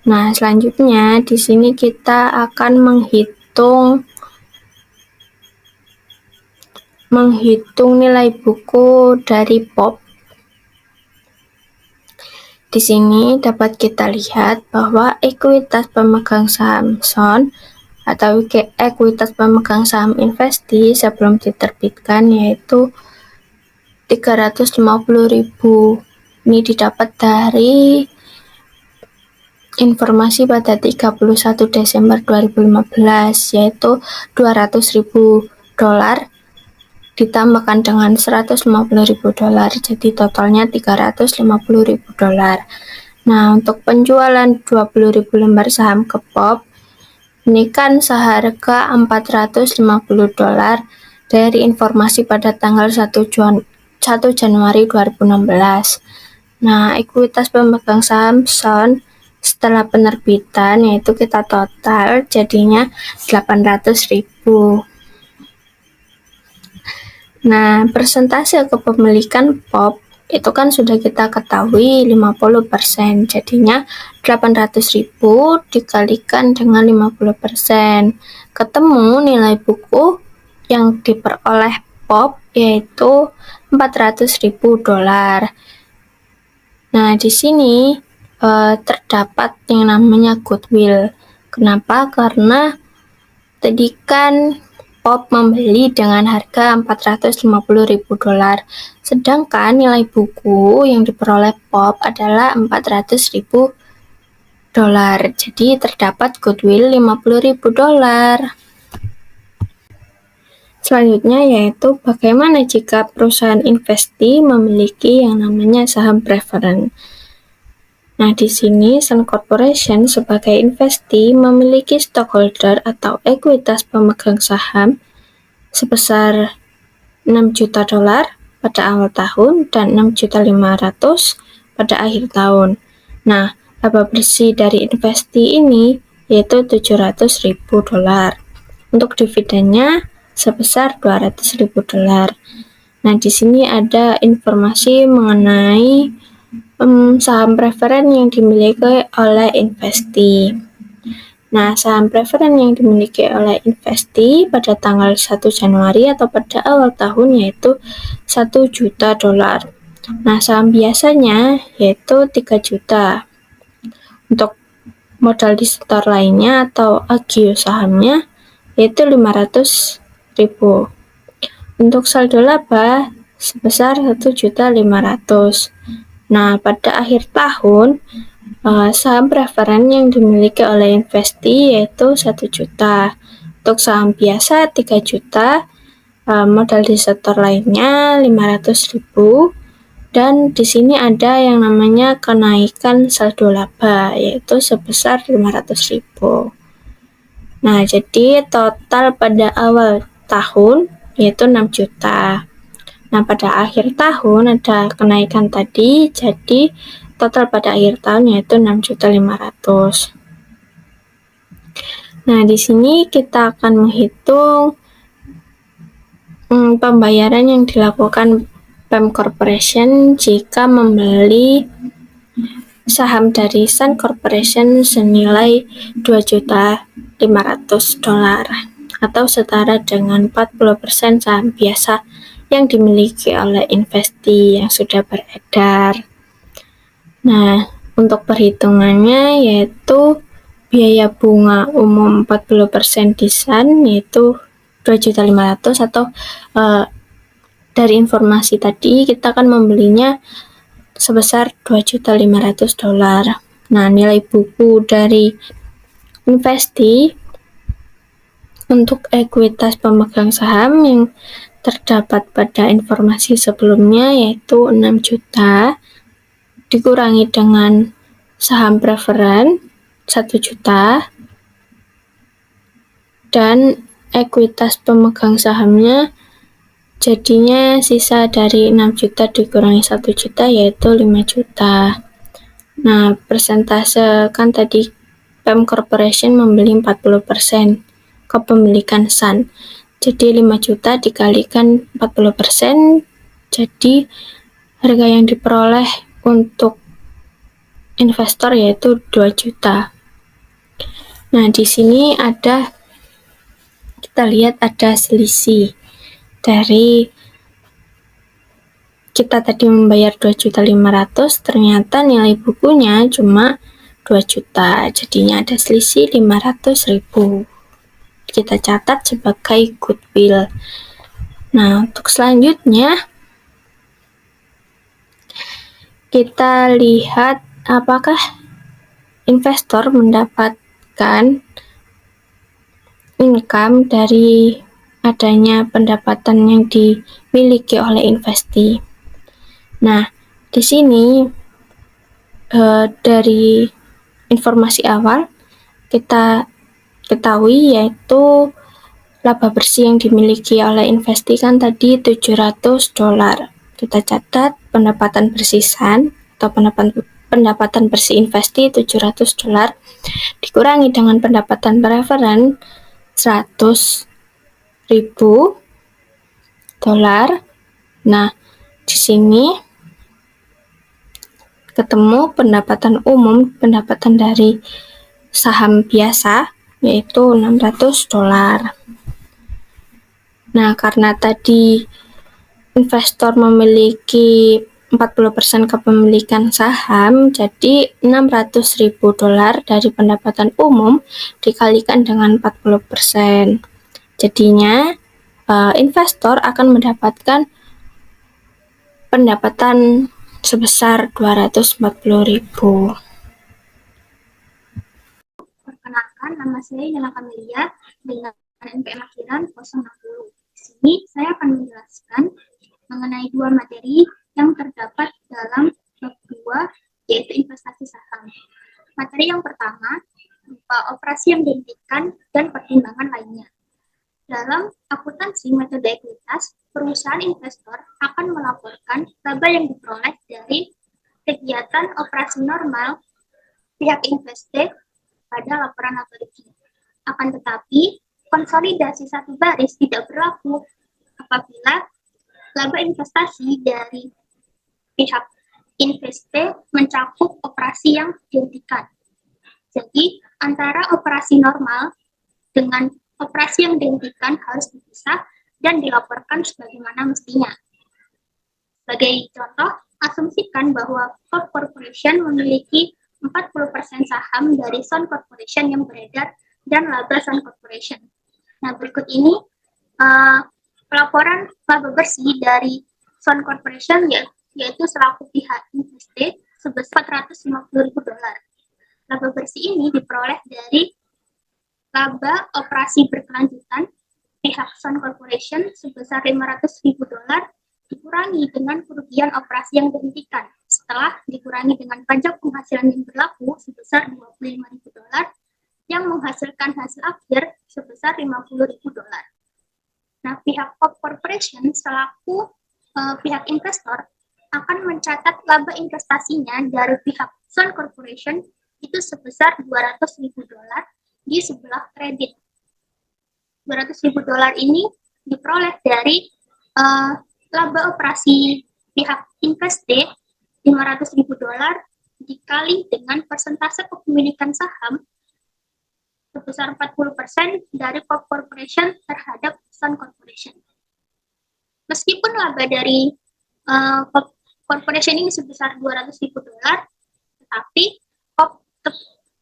Nah, selanjutnya di sini kita akan menghitung nilai buku dari POP. Di sini dapat kita lihat bahwa ekuitas pemegang saham Sun atau ekuitas pemegang saham investee sebelum diterbitkan yaitu 350.000. Ini didapat dari informasi pada 31 Desember 2015 yaitu $200.000 ditambahkan dengan $150.000, jadi totalnya $350.000. Nah, untuk penjualan 20.000 lembar saham ke POP ini kan seharga $450 dari informasi pada tanggal 1 Januari 2016. Nah, ekuitas pemegang saham Sun setelah penerbitan yaitu kita total jadinya 800.000. Nah, persentase kepemilikan POP itu kan sudah kita ketahui 50%, jadinya 800.000 dikalikan dengan 50%, ketemu nilai buku yang diperoleh POP yaitu $400.000. Nah, di sini terdapat yang namanya goodwill. Kenapa? Karena tadi kan POP membeli dengan harga $450.000, sedangkan nilai buku yang diperoleh POP adalah $400.000. Jadi terdapat goodwill $50.000. Selanjutnya yaitu bagaimana jika perusahaan investi memiliki yang namanya saham preferen. Nah, di sini Sun Corporation sebagai investi memiliki stockholder atau ekuitas pemegang saham sebesar 6 juta dolar pada awal tahun dan 6.500.000 pada akhir tahun. Nah, laba bersih dari investi ini yaitu 700.000 dolar. Untuk dividennya sebesar 200.000 dolar. Nah, di sini ada informasi mengenai saham preferen yang dimiliki oleh investi. Nah, saham preferen yang dimiliki oleh investi pada tanggal 1 Januari atau pada awal tahun yaitu 1 juta dolar. Nah, saham biasanya yaitu 3 juta. Untuk modal di setor lainnya atau agio sahamnya yaitu 500.000. Untuk saldo laba sebesar 1.500.000. Nah, pada akhir tahun saham preferen yang dimiliki oleh investi yaitu 1 juta. Untuk saham biasa 3 juta, modal di setor lainnya 500.000. Dan di sini ada yang namanya kenaikan saldo laba yaitu sebesar 500.000. Nah, jadi total pada awal tahun yaitu 6 juta. Nah, pada akhir tahun ada kenaikan tadi, jadi total pada akhir tahun yaitu 6.500.000. Nah, di sini kita akan menghitung pembayaran yang dilakukan PEM Corporation jika membeli saham dari Sun Corporation senilai 2.500.000 dolar atau setara dengan 40% saham biasa yang dimiliki oleh investi yang sudah beredar. Nah, untuk perhitungannya yaitu biaya bunga umum 40% di Sun yaitu 2.500.000 atau dari informasi tadi kita akan membelinya sebesar 2.500.000 dolar. Nah, nilai buku dari investi untuk ekuitas pemegang saham yang terdapat pada informasi sebelumnya yaitu 6 juta dikurangi dengan saham preferen 1 juta dan ekuitas pemegang sahamnya jadinya sisa dari 6 juta dikurangi 1 juta yaitu 5 juta. Nah, persentase kan tadi PEM Corporation membeli 40% kepemilikan Sun. Jadi 5 juta dikalikan 40%, jadi harga yang diperoleh untuk investor yaitu 2 juta. Nah, di sini kita lihat ada selisih dari kita tadi membayar 2.500.000, ternyata nilai bukunya cuma 2 juta, jadinya ada selisih 500.000. Kita catat sebagai goodwill. Nah, untuk selanjutnya kita lihat apakah investor mendapatkan income dari adanya pendapatan yang dimiliki oleh investi. Nah, di sini dari informasi awal kita ketahui yaitu laba bersih yang dimiliki oleh investi kan tadi 700 dolar. Kita catat pendapatan bersih Sun atau pendapatan bersih investi 700 dolar dikurangi dengan pendapatan preferen 100.000 dolar. Nah, di sini ketemu pendapatan umum, pendapatan dari saham biasa yaitu 600 dolar. Nah, karena tadi investor memiliki 40% kepemilikan saham, jadi 600.000 dolar dari pendapatan umum dikalikan dengan 40%. Jadinya investor akan mendapatkan pendapatan sebesar 240.000. Perkenalkan, nama saya Nela Kamelia dengan NPM akhiran 060. sini saya akan menjelaskan mengenai dua materi yang terdapat dalam bab 2, yaitu investasi saham. Materi yang pertama berupa operasi yang dihentikan dan pertimbangan lainnya. Dalam akuntansi metode ekuitas, perusahaan investor akan melaporkan laba yang diperoleh dari kegiatan operasi normal pihak investasi pada laporan laba rugi. Akan tetapi, konsolidasi satu baris tidak berlaku apabila laba investasi dari pihak investasi mencakup operasi yang dihentikan. Jadi, antara operasi normal dengan operasi yang dihentikan harus dipisah dan dilaporkan sebagaimana mestinya. Sebagai contoh, asumsikan bahwa Corp Corporation memiliki 40% saham dari Sun Corporation yang beredar dan laba Sun Corporation. Nah, berikut ini pelaporan laba bersih dari Sun Corporation yaitu selaku pihak investasi sebesar $450.000. Laba bersih ini diperoleh dari laba operasi berkelanjutan pihak Sun Corporation sebesar $500.000 dikurangi dengan kerugian operasi yang dihentikan setelah dikurangi dengan pajak penghasilan yang berlaku sebesar $25.000 yang menghasilkan hasil akhir sebesar $50.000. Nah, pihak Corp Corporation selaku pihak investor akan mencatat laba investasinya dari pihak Sun Corporation itu sebesar $200.000 di sebelah kredit. $200.000 ini diperoleh dari laba operasi pihak investasi $500.000 dikali dengan persentase kepemilikan saham sebesar 40% dari Corp Corporation terhadap Sun Corporation. Meskipun laba dari Corp Corporation ini sebesar $200.000, tetapi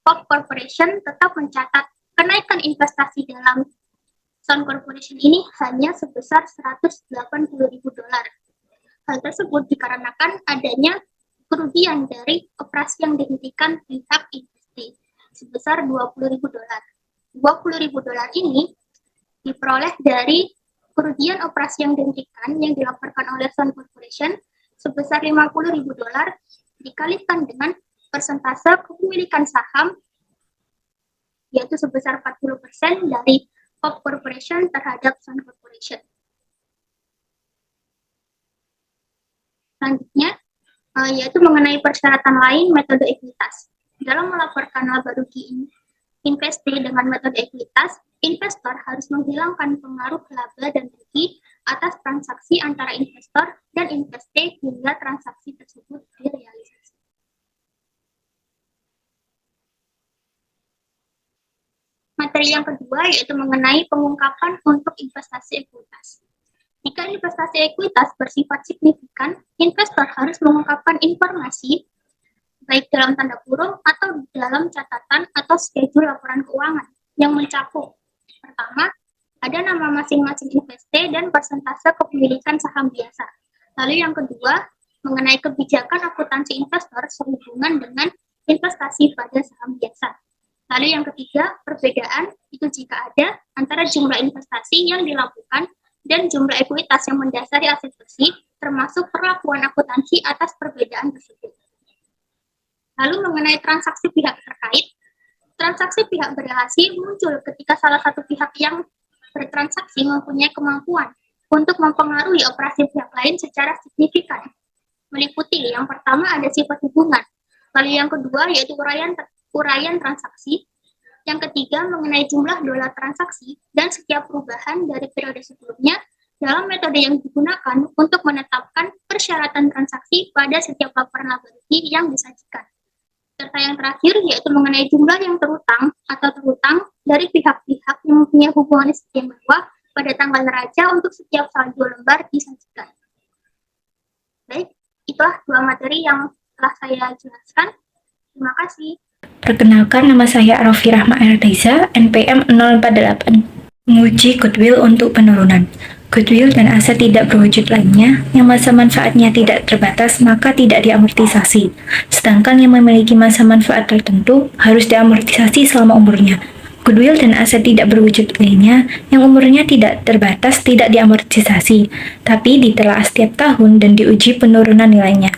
Corp Corporation tetap mencatat kenaikan investasi dalam Sun Corporation ini hanya sebesar $180.000. Hal tersebut dikarenakan adanya kerugian dari operasi yang dihentikan pihak investasi sebesar $20.000. $20.000 ini diperoleh dari kerugian operasi yang dihentikan yang dilaporkan oleh Sun Corporation sebesar $50.000 dikalikan dengan persentase kepemilikan saham yaitu sebesar 40% dari Corp Corporation terhadap Sun Corporation. Selanjutnya, yaitu mengenai persyaratan lain metode ekuitas. Dalam melaporkan laba rugi investasi dengan metode ekuitas, investor harus menghilangkan pengaruh laba dan rugi atas transaksi antara investor dan investasi hingga transaksi tersebut direalisasi. Materi yang kedua yaitu mengenai pengungkapan untuk investasi ekuitas. Jika investasi ekuitas bersifat signifikan, investor harus mengungkapkan informasi baik dalam tanda kurung atau dalam catatan atau schedule laporan keuangan yang mencakup pertama, ada nama masing-masing investasi dan persentase kepemilikan saham biasa. Lalu yang kedua, mengenai kebijakan akuntansi investor sehubungan dengan investasi pada saham biasa. Lalu yang ketiga, perbedaan itu jika ada antara jumlah investasi yang dilakukan dan jumlah ekuitas yang mendasari aset bersih, termasuk perlakuan akuntansi atas perbedaan tersebut. Lalu mengenai transaksi pihak terkait, transaksi pihak berelasi muncul ketika salah satu pihak yang bertransaksi mempunyai kemampuan untuk mempengaruhi operasi pihak lain secara signifikan. Meliputi yang pertama ada sifat hubungan, lalu yang kedua yaitu uraian transaksi, yang ketiga mengenai jumlah dolar transaksi dan setiap perubahan dari periode sebelumnya dalam metode yang digunakan untuk menetapkan persyaratan transaksi pada setiap laporan laba rugi yang disajikan. Serta yang terakhir yaitu mengenai jumlah yang terutang atau terhutang dari pihak-pihak yang mempunyai hubungan istimewa pada tanggal neraca untuk setiap saldo lembar disajikan. Baik, itulah dua materi yang telah saya jelaskan. Terima kasih. Perkenalkan, nama saya Arafi Rahma Erdaiza, NPM 048. Menguji goodwill untuk penurunan. Goodwill dan aset tidak berwujud lainnya yang masa manfaatnya tidak terbatas maka tidak diamortisasi. Sedangkan yang memiliki masa manfaat tertentu harus diamortisasi selama umurnya. goodwill dan aset tidak berwujud lainnya yang umurnya tidak terbatas tidak diamortisasi, tapi ditelaah setiap tahun dan diuji penurunan nilainya.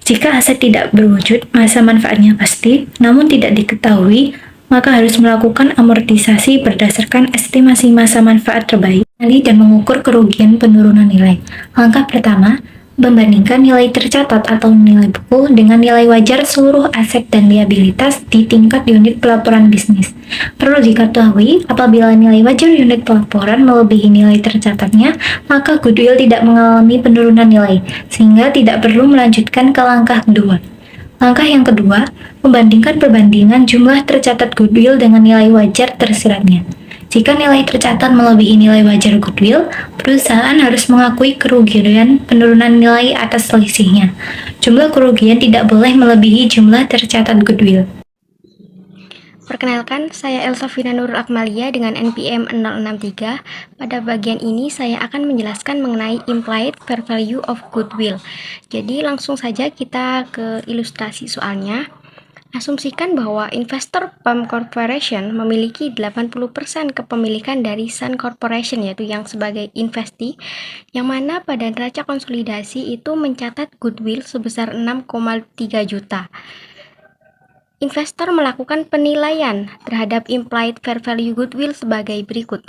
Jika aset tidak berwujud, masa manfaatnya pasti, namun tidak diketahui, maka harus melakukan amortisasi berdasarkan estimasi masa manfaat terbaik dan mengukur kerugian penurunan nilai. Langkah pertama, membandingkan nilai tercatat atau nilai buku dengan nilai wajar seluruh aset dan liabilitas di tingkat unit pelaporan bisnis. Perlu diketahui, apabila nilai wajar unit pelaporan melebihi nilai tercatatnya, maka goodwill tidak mengalami penurunan nilai, sehingga tidak perlu melanjutkan ke langkah kedua. Langkah yang kedua, membandingkan perbandingan jumlah tercatat goodwill dengan nilai wajar tersiratnya. Jika nilai tercatat melebihi nilai wajar goodwill, perusahaan harus mengakui kerugian penurunan nilai atas selisihnya. Jumlah kerugian tidak boleh melebihi jumlah tercatat goodwill. Perkenalkan, saya Elsafina Nurul Akmalia dengan NPM 063. Pada bagian ini saya akan menjelaskan mengenai implied fair value of goodwill. Jadi langsung saja kita ke ilustrasi soalnya. Asumsikan bahwa investor PAM Corporation memiliki 80% kepemilikan dari Sun Corporation, yaitu yang sebagai investee, yang mana pada neraca konsolidasi itu mencatat goodwill sebesar 6,3 juta. Investor melakukan penilaian terhadap implied fair value goodwill sebagai berikut.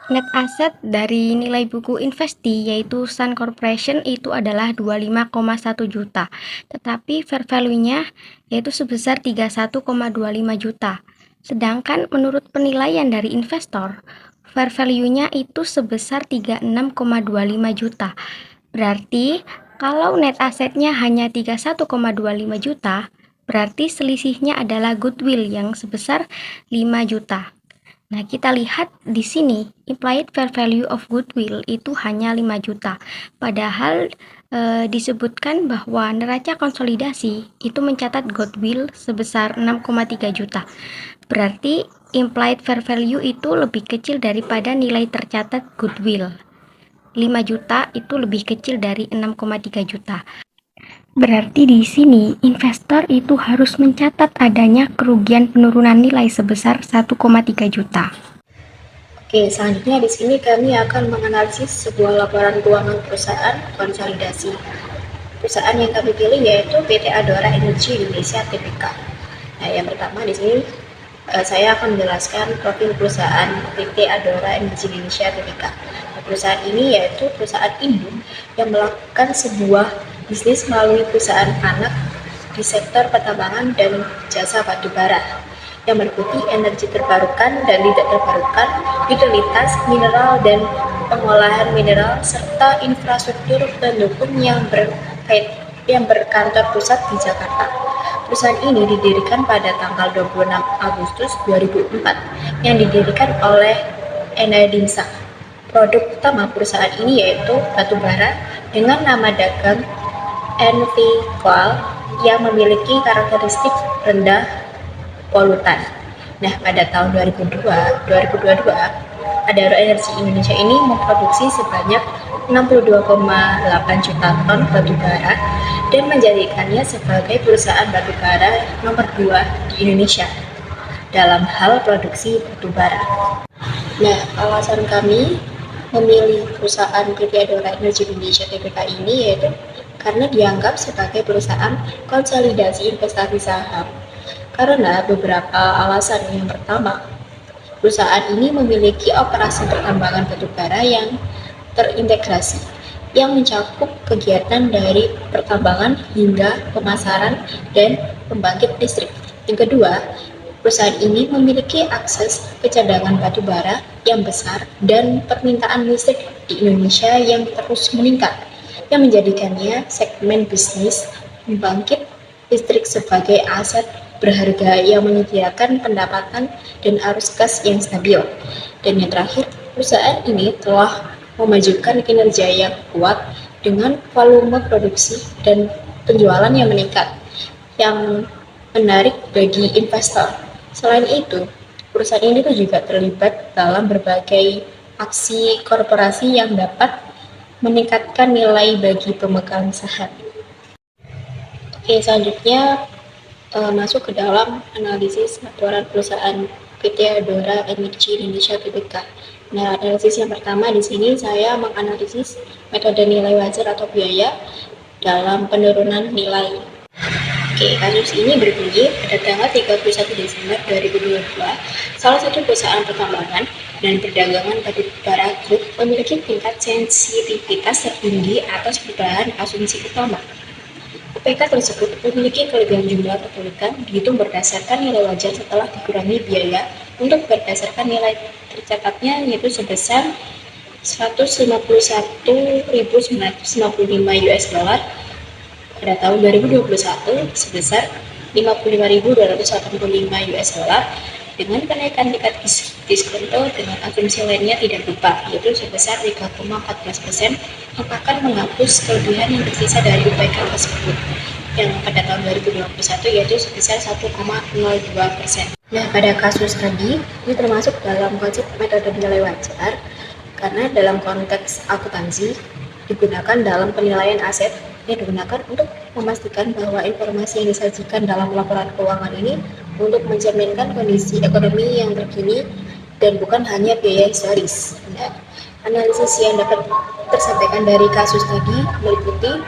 Net asset dari nilai buku investee yaitu Sun Corporation itu adalah 25,1 juta, tetapi fair value-nya yaitu sebesar 31,25 juta. Sedangkan menurut penilaian dari investor, fair value-nya itu sebesar 36,25 juta. Berarti kalau net assetnya hanya 31,25 juta, berarti selisihnya adalah goodwill yang sebesar 5 juta. Nah, kita lihat di sini implied fair value of goodwill itu hanya 5 juta. Padahal disebutkan bahwa neraca konsolidasi itu mencatat goodwill sebesar 6,3 juta. Berarti implied fair value itu lebih kecil daripada nilai tercatat goodwill. 5 juta itu lebih kecil dari 6,3 juta. Berarti di sini investor itu harus mencatat adanya kerugian penurunan nilai sebesar 1,3 juta. Oke, selanjutnya di sini kami akan menganalisis sebuah laporan keuangan perusahaan konsolidasi. Perusahaan yang kami pilih yaitu PT Adora Energi Indonesia Tbk. Nah, yang pertama di sini saya akan menjelaskan profil perusahaan PT Adora Energi Indonesia Tbk. Nah, perusahaan ini yaitu perusahaan induk yang melakukan sebuah bisnis melalui perusahaan anak di sektor pertambangan dan jasa batubara yang meliputi energi terbarukan dan tidak terbarukan, utilitas, mineral dan pengolahan mineral serta infrastruktur pendukung yang berkantor pusat di Jakarta. Perusahaan ini didirikan pada tanggal 26 Agustus 2004 yang didirikan oleh Enadinsa. Produk utama perusahaan ini yaitu batubara dengan nama dagang NV Coal yang memiliki karakteristik rendah polutan. Nah, pada tahun 2022, Adara Energi Indonesia ini memproduksi sebanyak 62,8 juta ton batubara dan menjadikannya sebagai perusahaan batubara nomor 2 di Indonesia dalam hal produksi batubara. Nah, alasan kami memilih perusahaan PT Adara Energi Indonesia Tbk ini yaitu karena dianggap sebagai perusahaan konsolidasi investasi saham. Karena beberapa alasan. Yang pertama, perusahaan ini memiliki operasi pertambangan batubara yang terintegrasi, yang mencakup kegiatan dari pertambangan hingga pemasaran dan pembangkit listrik. Yang kedua, perusahaan ini memiliki akses ke cadangan batubara yang besar dan permintaan listrik di Indonesia yang terus meningkat, yang menjadikannya segmen bisnis pembangkit listrik sebagai aset berharga yang menyediakan pendapatan dan arus kas yang stabil. Dan yang terakhir, perusahaan ini telah memajukan kinerja yang kuat dengan volume produksi dan penjualan yang meningkat, yang menarik bagi investor. Selain itu, perusahaan ini juga terlibat dalam berbagai aksi korporasi yang dapat meningkatkan nilai bagi pemegang saham. Oke, selanjutnya masuk ke dalam analisis laporan perusahaan PT Adora Energi Indonesia Tbk. Nah, analisis yang pertama di sini saya menganalisis metode nilai wajar atau biaya dalam penurunan nilai. Oke, kasus ini berbunyi pada tanggal 31 Desember 2022, salah satu perusahaan pertambangan dan perdagangan batubara Group memiliki tingkat sensitivitas tertinggi atas perubahan asumsi utama. UPK tersebut memiliki kelebihan jumlah kepemilikan dihitung berdasarkan nilai wajar setelah dikurangi biaya untuk berdasarkan nilai tercatatnya yaitu sebesar 151.995 US dollar pada tahun 2021 sebesar 55.285 US dollar dengan kenaikan tingkat diskonto dengan asumsi lainnya tidak berubah yaitu sebesar 3,14% yang akan menghapus kelebihan yang tersisa dari UPK tersebut yang pada tahun 2021 yaitu sebesar 1,02%. Nah, pada kasus tadi ini termasuk dalam konsep metode nilai wajar karena dalam konteks akuntansi digunakan dalam penilaian aset yang digunakan untuk memastikan bahwa informasi yang disajikan dalam laporan keuangan ini untuk mencerminkan kondisi ekonomi yang terkini dan bukan hanya biaya historis. Nah, analisis yang dapat tersampaikan dari kasus tadi meliputi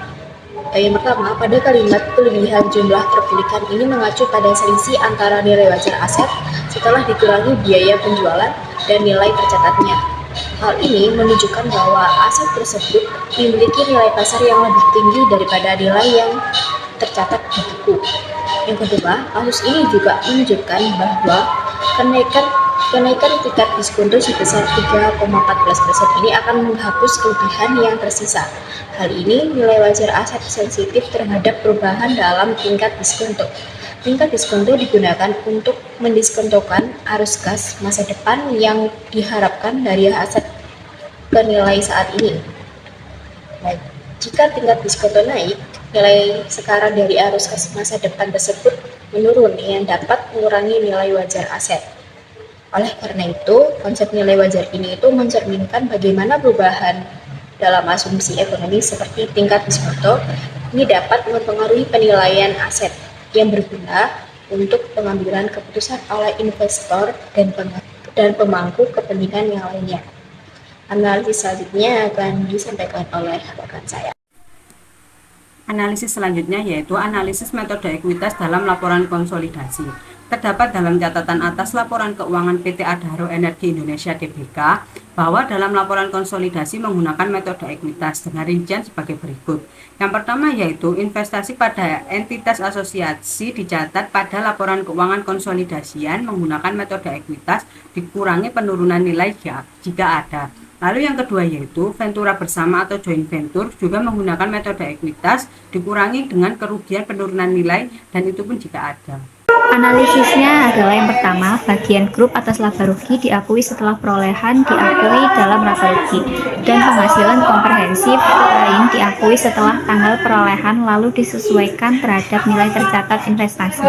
yang pertama, pada kalimat kelebihan jumlah terpilihkan ini mengacu pada selisih antara nilai wajar aset setelah dikurangi biaya penjualan dan nilai tercatatnya. Hal ini menunjukkan bahwa aset tersebut memiliki nilai pasar yang lebih tinggi daripada nilai yang tercatat di buku. Yang kedua, kasus ini juga menunjukkan bahwa kenaikan tingkat diskonto sebesar 3,14% ini akan menghapus kelebihan yang tersisa. Hal ini nilai wajar aset sensitif terhadap perubahan dalam tingkat diskonto. Tingkat diskonto digunakan untuk mendiskontokan arus kas masa depan yang diharapkan dari aset ke nilai saat ini. Baik, jika tingkat diskonto naik, nilai sekarang dari arus kas masa depan tersebut menurun yang dapat mengurangi nilai wajar aset. Oleh karena itu, konsep nilai wajar ini itu mencerminkan bagaimana perubahan dalam asumsi ekonomi seperti tingkat diskonto ini dapat mempengaruhi penilaian aset yang berguna untuk pengambilan keputusan oleh investor dan pemangku kepentingan yang lainnya. Analisis selanjutnya akan disampaikan oleh rekan saya. Analisis selanjutnya yaitu analisis metode ekuitas dalam laporan konsolidasi. Terdapat dalam catatan atas laporan keuangan PT Adaro Energi Indonesia Tbk bahwa dalam laporan konsolidasi menggunakan metode ekuitas dengan rincian sebagai berikut. Yang pertama yaitu investasi pada entitas asosiasi dicatat pada laporan keuangan konsolidasian menggunakan metode ekuitas dikurangi penurunan nilai jika ada. Lalu yang kedua yaitu ventura bersama atau joint venture juga menggunakan metode ekuitas dikurangi dengan kerugian penurunan nilai dan itu pun jika ada. Analisisnya adalah yang pertama, bagian grup atas laba rugi diakui setelah perolehan diakui dalam laba rugi, dan penghasilan komprehensif lain diakui setelah tanggal perolehan lalu disesuaikan terhadap nilai tercatat investasi.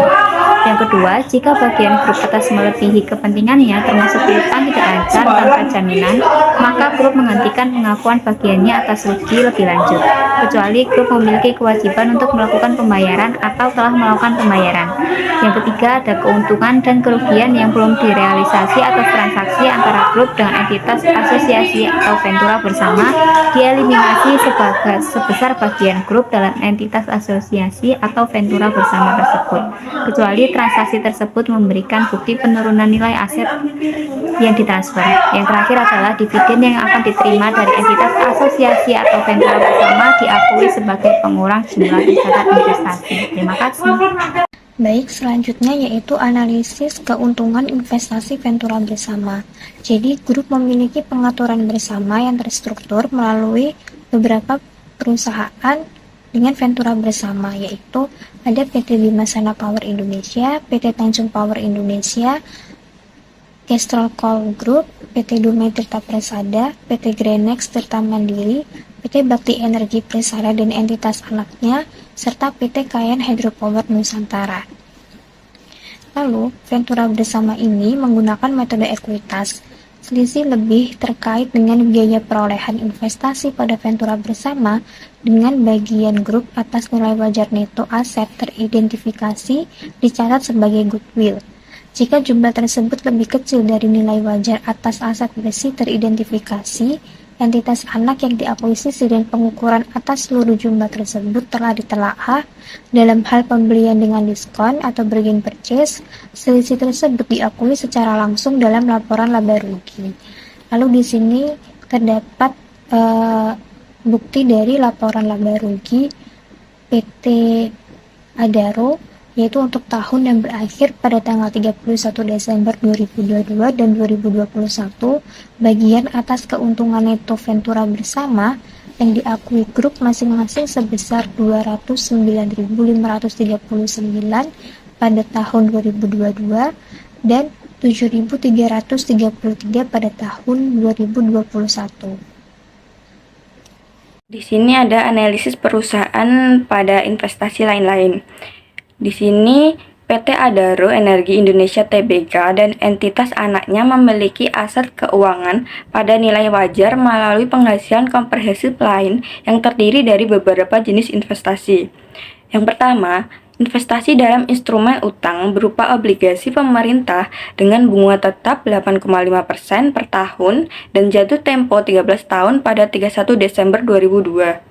Yang kedua, jika bagian grup atas melebihi kepentingannya termasuk piutang tidak ajar tanpa jaminan, maka grup menghentikan pengakuan bagiannya atas rugi lebih lanjut, kecuali grup memiliki kewajiban untuk melakukan pembayaran atau telah melakukan pembayaran. Yang ketiga, ada keuntungan dan kerugian yang belum direalisasi atas transaksi antara grup dengan entitas asosiasi atau ventura bersama dieliminasi sebesar bagian grup dalam entitas asosiasi atau ventura bersama tersebut, kecuali transaksi tersebut memberikan bukti penurunan nilai aset yang ditransfer. Yang terakhir adalah dividen yang akan diterima dari entitas asosiasi atau ventura bersama diakui sebagai pengurang jumlah tercatat investasi. Terima kasih. Baik, selanjutnya yaitu analisis keuntungan investasi ventura bersama. Jadi, grup memiliki pengaturan bersama yang terstruktur melalui beberapa perusahaan dengan ventura bersama, yaitu ada PT Bimasana Power Indonesia, PT Tanjung Power Indonesia, Kestrel Coal Group, PT Dumai Tirta Persada, PT Grenex Tirta Mandiri, PT Bakti Energi Persada dan entitas anaknya, serta PT Kayan Hydropower Nusantara. Lalu, ventura bersama ini menggunakan metode ekuitas. Selisih lebih terkait dengan biaya perolehan investasi pada Ventura bersama dengan bagian grup atas nilai wajar neto aset teridentifikasi dicatat sebagai goodwill. Jika jumlah tersebut lebih kecil dari nilai wajar atas aset besi teridentifikasi, entitas anak yang diakuisisi dan pengukuran atas seluruh jumlah tersebut telah ditelaah dalam hal pembelian dengan diskon atau bargain purchase. Selisih tersebut diakui secara langsung dalam laporan laba rugi. Lalu di sini terdapat bukti dari laporan laba rugi PT Adaro, yaitu untuk tahun yang berakhir pada tanggal 31 Desember 2022 dan 2021, bagian atas keuntungan neto Ventura bersama yang diakui grup masing-masing sebesar 209.539 pada tahun 2022 dan 7.333 pada tahun 2021. Di sini ada analisis perusahaan pada investasi lain-lain. Di sini PT Adaro Energi Indonesia Tbk dan entitas anaknya memiliki aset keuangan pada nilai wajar melalui penghasilan komprehensif lain yang terdiri dari beberapa jenis investasi. Yang pertama, investasi dalam instrumen utang berupa obligasi pemerintah dengan bunga tetap 8,5% per tahun dan jatuh tempo 13 tahun pada 31 Desember 2022.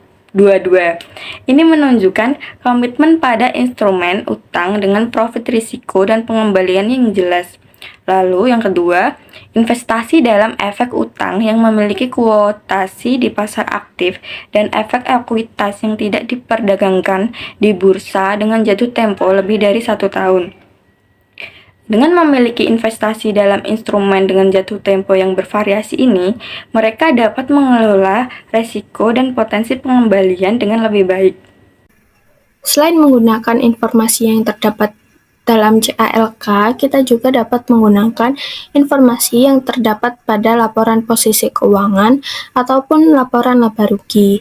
Ini menunjukkan komitmen pada instrumen utang dengan profit risiko dan pengembalian yang jelas. Lalu yang kedua, investasi dalam efek utang yang memiliki kuotasi di pasar aktif dan efek ekuitas yang tidak diperdagangkan di bursa dengan jatuh tempo lebih dari 1 tahun. Dengan memiliki investasi dalam instrumen dengan jatuh tempo yang bervariasi ini, mereka dapat mengelola resiko dan potensi pengembalian dengan lebih baik. Selain menggunakan informasi yang terdapat dalam JALK, kita juga dapat menggunakan informasi yang terdapat pada laporan posisi keuangan ataupun laporan laba rugi.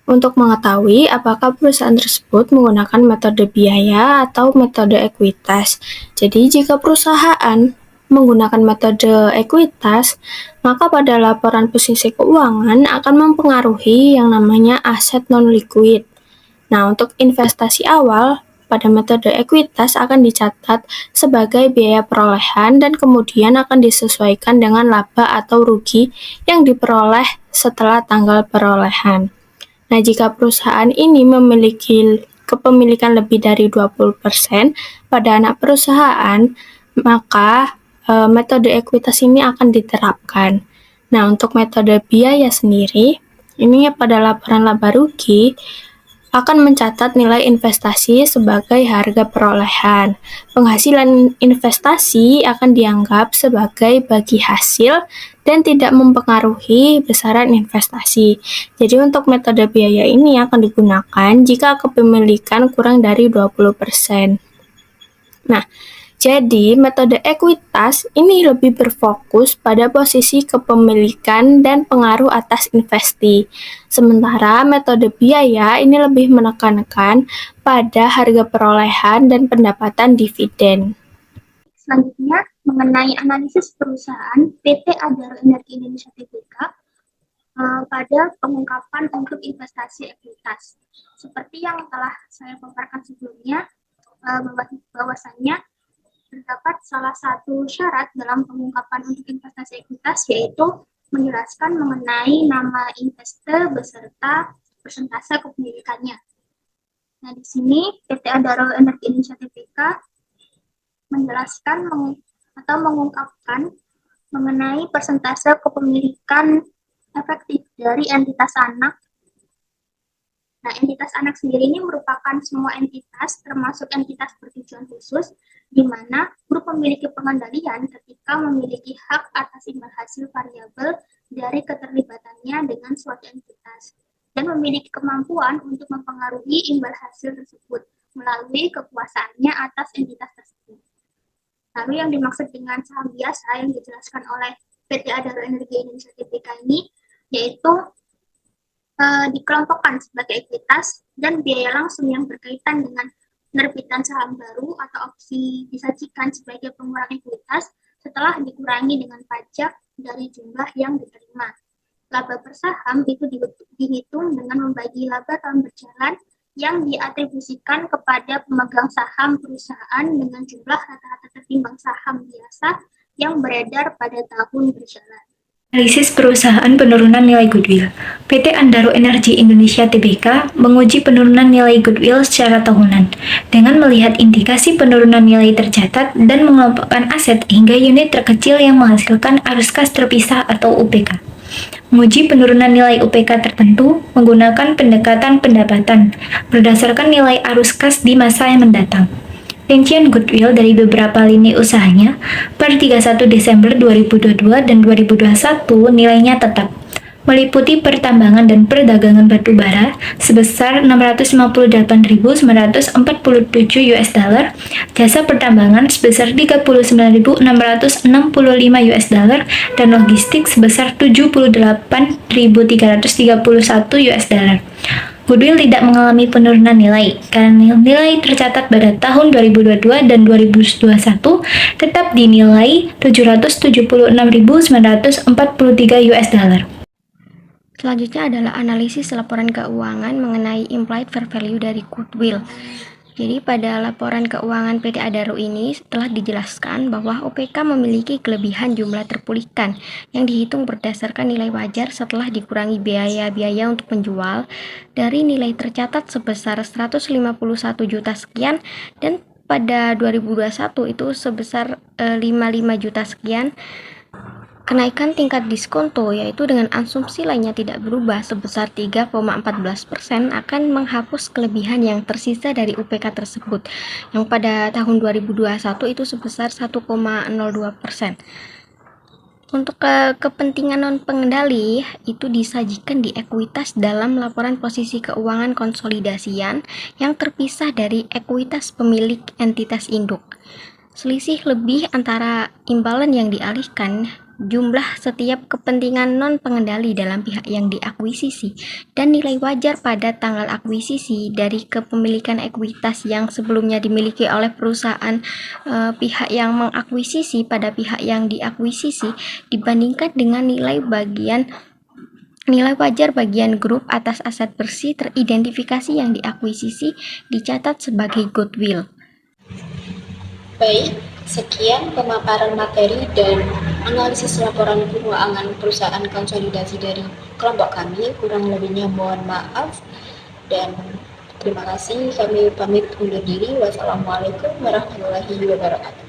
Untuk mengetahui apakah perusahaan tersebut menggunakan metode biaya atau metode ekuitas. Jadi, jika perusahaan menggunakan metode ekuitas, maka pada laporan posisi keuangan akan mempengaruhi yang namanya aset non-liquid. Nah, untuk investasi awal, pada metode ekuitas akan dicatat sebagai biaya perolehan dan kemudian akan disesuaikan dengan laba atau rugi yang diperoleh setelah tanggal perolehan. Nah, jika perusahaan ini memiliki kepemilikan lebih dari 20% pada anak perusahaan, maka metode ekuitas ini akan diterapkan. Nah, untuk metode biaya sendiri, ini pada laporan laba rugi akan mencatat nilai investasi sebagai harga perolehan. Penghasilan investasi akan dianggap sebagai bagi hasil dan tidak mempengaruhi besaran investasi. Jadi untuk metode biaya ini akan digunakan jika kepemilikan kurang dari 20%. Nah, jadi metode ekuitas ini lebih berfokus pada posisi kepemilikan dan pengaruh atas investi. Sementara metode biaya ini lebih menekankan pada harga perolehan dan pendapatan dividen. Selanjutnya, mengenai analisis perusahaan PT Adaro Energi Indonesia Tbk pada pengungkapan untuk investasi ekuitas. Seperti yang telah saya paparkan sebelumnya, bahwasannya terdapat salah satu syarat dalam pengungkapan untuk investasi ekuitas, yaitu menjelaskan mengenai nama investor beserta persentase kepemilikannya. Nah, di sini PT Adaro Energi Indonesia Tbk menjelaskan atau mengungkapkan mengenai persentase kepemilikan efektif dari entitas anak. Nah, entitas anak sendiri ini merupakan semua entitas, termasuk entitas bertujuan khusus, di mana grup memiliki pengendalian ketika memiliki hak atas imbal hasil variabel dari keterlibatannya dengan suatu entitas, dan memiliki kemampuan untuk mempengaruhi imbal hasil tersebut melalui kekuasaannya atas entitas tersebut. Lalu yang dimaksud dengan saham biasa yang dijelaskan oleh PT Adaro Energi Indonesia Tbk ini, yaitu dikelompokkan sebagai ekuitas dan biaya langsung yang berkaitan dengan penerbitan saham baru atau opsi disajikan sebagai pengurang ekuitas setelah dikurangi dengan pajak, dari jumlah yang diterima. Laba per saham itu dihitung dengan membagi laba tahun berjalan yang diatribusikan kepada pemegang saham perusahaan dengan jumlah rata-rata tertimbang saham biasa yang beredar pada tahun berjalan. Analisis perusahaan penurunan nilai goodwill. PT Andaro Energi Indonesia Tbk menguji penurunan nilai goodwill secara tahunan dengan melihat indikasi penurunan nilai tercatat dan mengelompokkan aset hingga unit terkecil yang menghasilkan arus kas terpisah atau UPK. Menguji penurunan nilai UPK tertentu menggunakan pendekatan pendapatan berdasarkan nilai arus kas di masa yang mendatang. Rincian goodwill dari beberapa lini usahanya per 31 Desember 2022 dan 2021 nilainya tetap, meliputi pertambangan dan perdagangan batu bara sebesar 658.947 US dollar, jasa pertambangan sebesar 39.665 US dollar, dan logistik sebesar 78.331 US dollar. Goodwill tidak mengalami penurunan nilai karena nilai tercatat pada tahun 2022 dan 2021 tetap dinilai 776.943 US dollar. Selanjutnya adalah analisis laporan keuangan mengenai implied fair value dari goodwill. Jadi pada laporan keuangan PT Adaro ini telah dijelaskan bahwa OPK memiliki kelebihan jumlah terpulihkan yang dihitung berdasarkan nilai wajar setelah dikurangi biaya-biaya untuk penjual dari nilai tercatat sebesar 151 juta sekian dan pada 2021 itu sebesar 55 juta sekian. Kenaikan tingkat diskonto yaitu dengan asumsi lainnya tidak berubah sebesar 3,14% akan menghapus kelebihan yang tersisa dari UPK tersebut yang pada tahun 2021 itu sebesar 1,02%. Untuk kepentingan non-pengendali itu disajikan di ekuitas dalam laporan posisi keuangan konsolidasian yang terpisah dari ekuitas pemilik entitas induk. Selisih lebih antara imbalan yang dialihkan, jumlah setiap kepentingan non-pengendali dalam pihak yang diakuisisi, dan nilai wajar pada tanggal akuisisi dari kepemilikan ekuitas yang sebelumnya dimiliki oleh perusahaan pihak yang mengakuisisi pada pihak yang diakuisisi dibandingkan dengan nilai wajar bagian grup atas aset bersih teridentifikasi yang diakuisisi dicatat sebagai goodwill. Baik, sekian pemaparan materi dan analisis laporan keuangan perusahaan konsolidasi dari kelompok kami. Kurang lebihnya mohon maaf dan terima kasih. Kami pamit undur diri. Wassalamualaikum warahmatullahi wabarakatuh.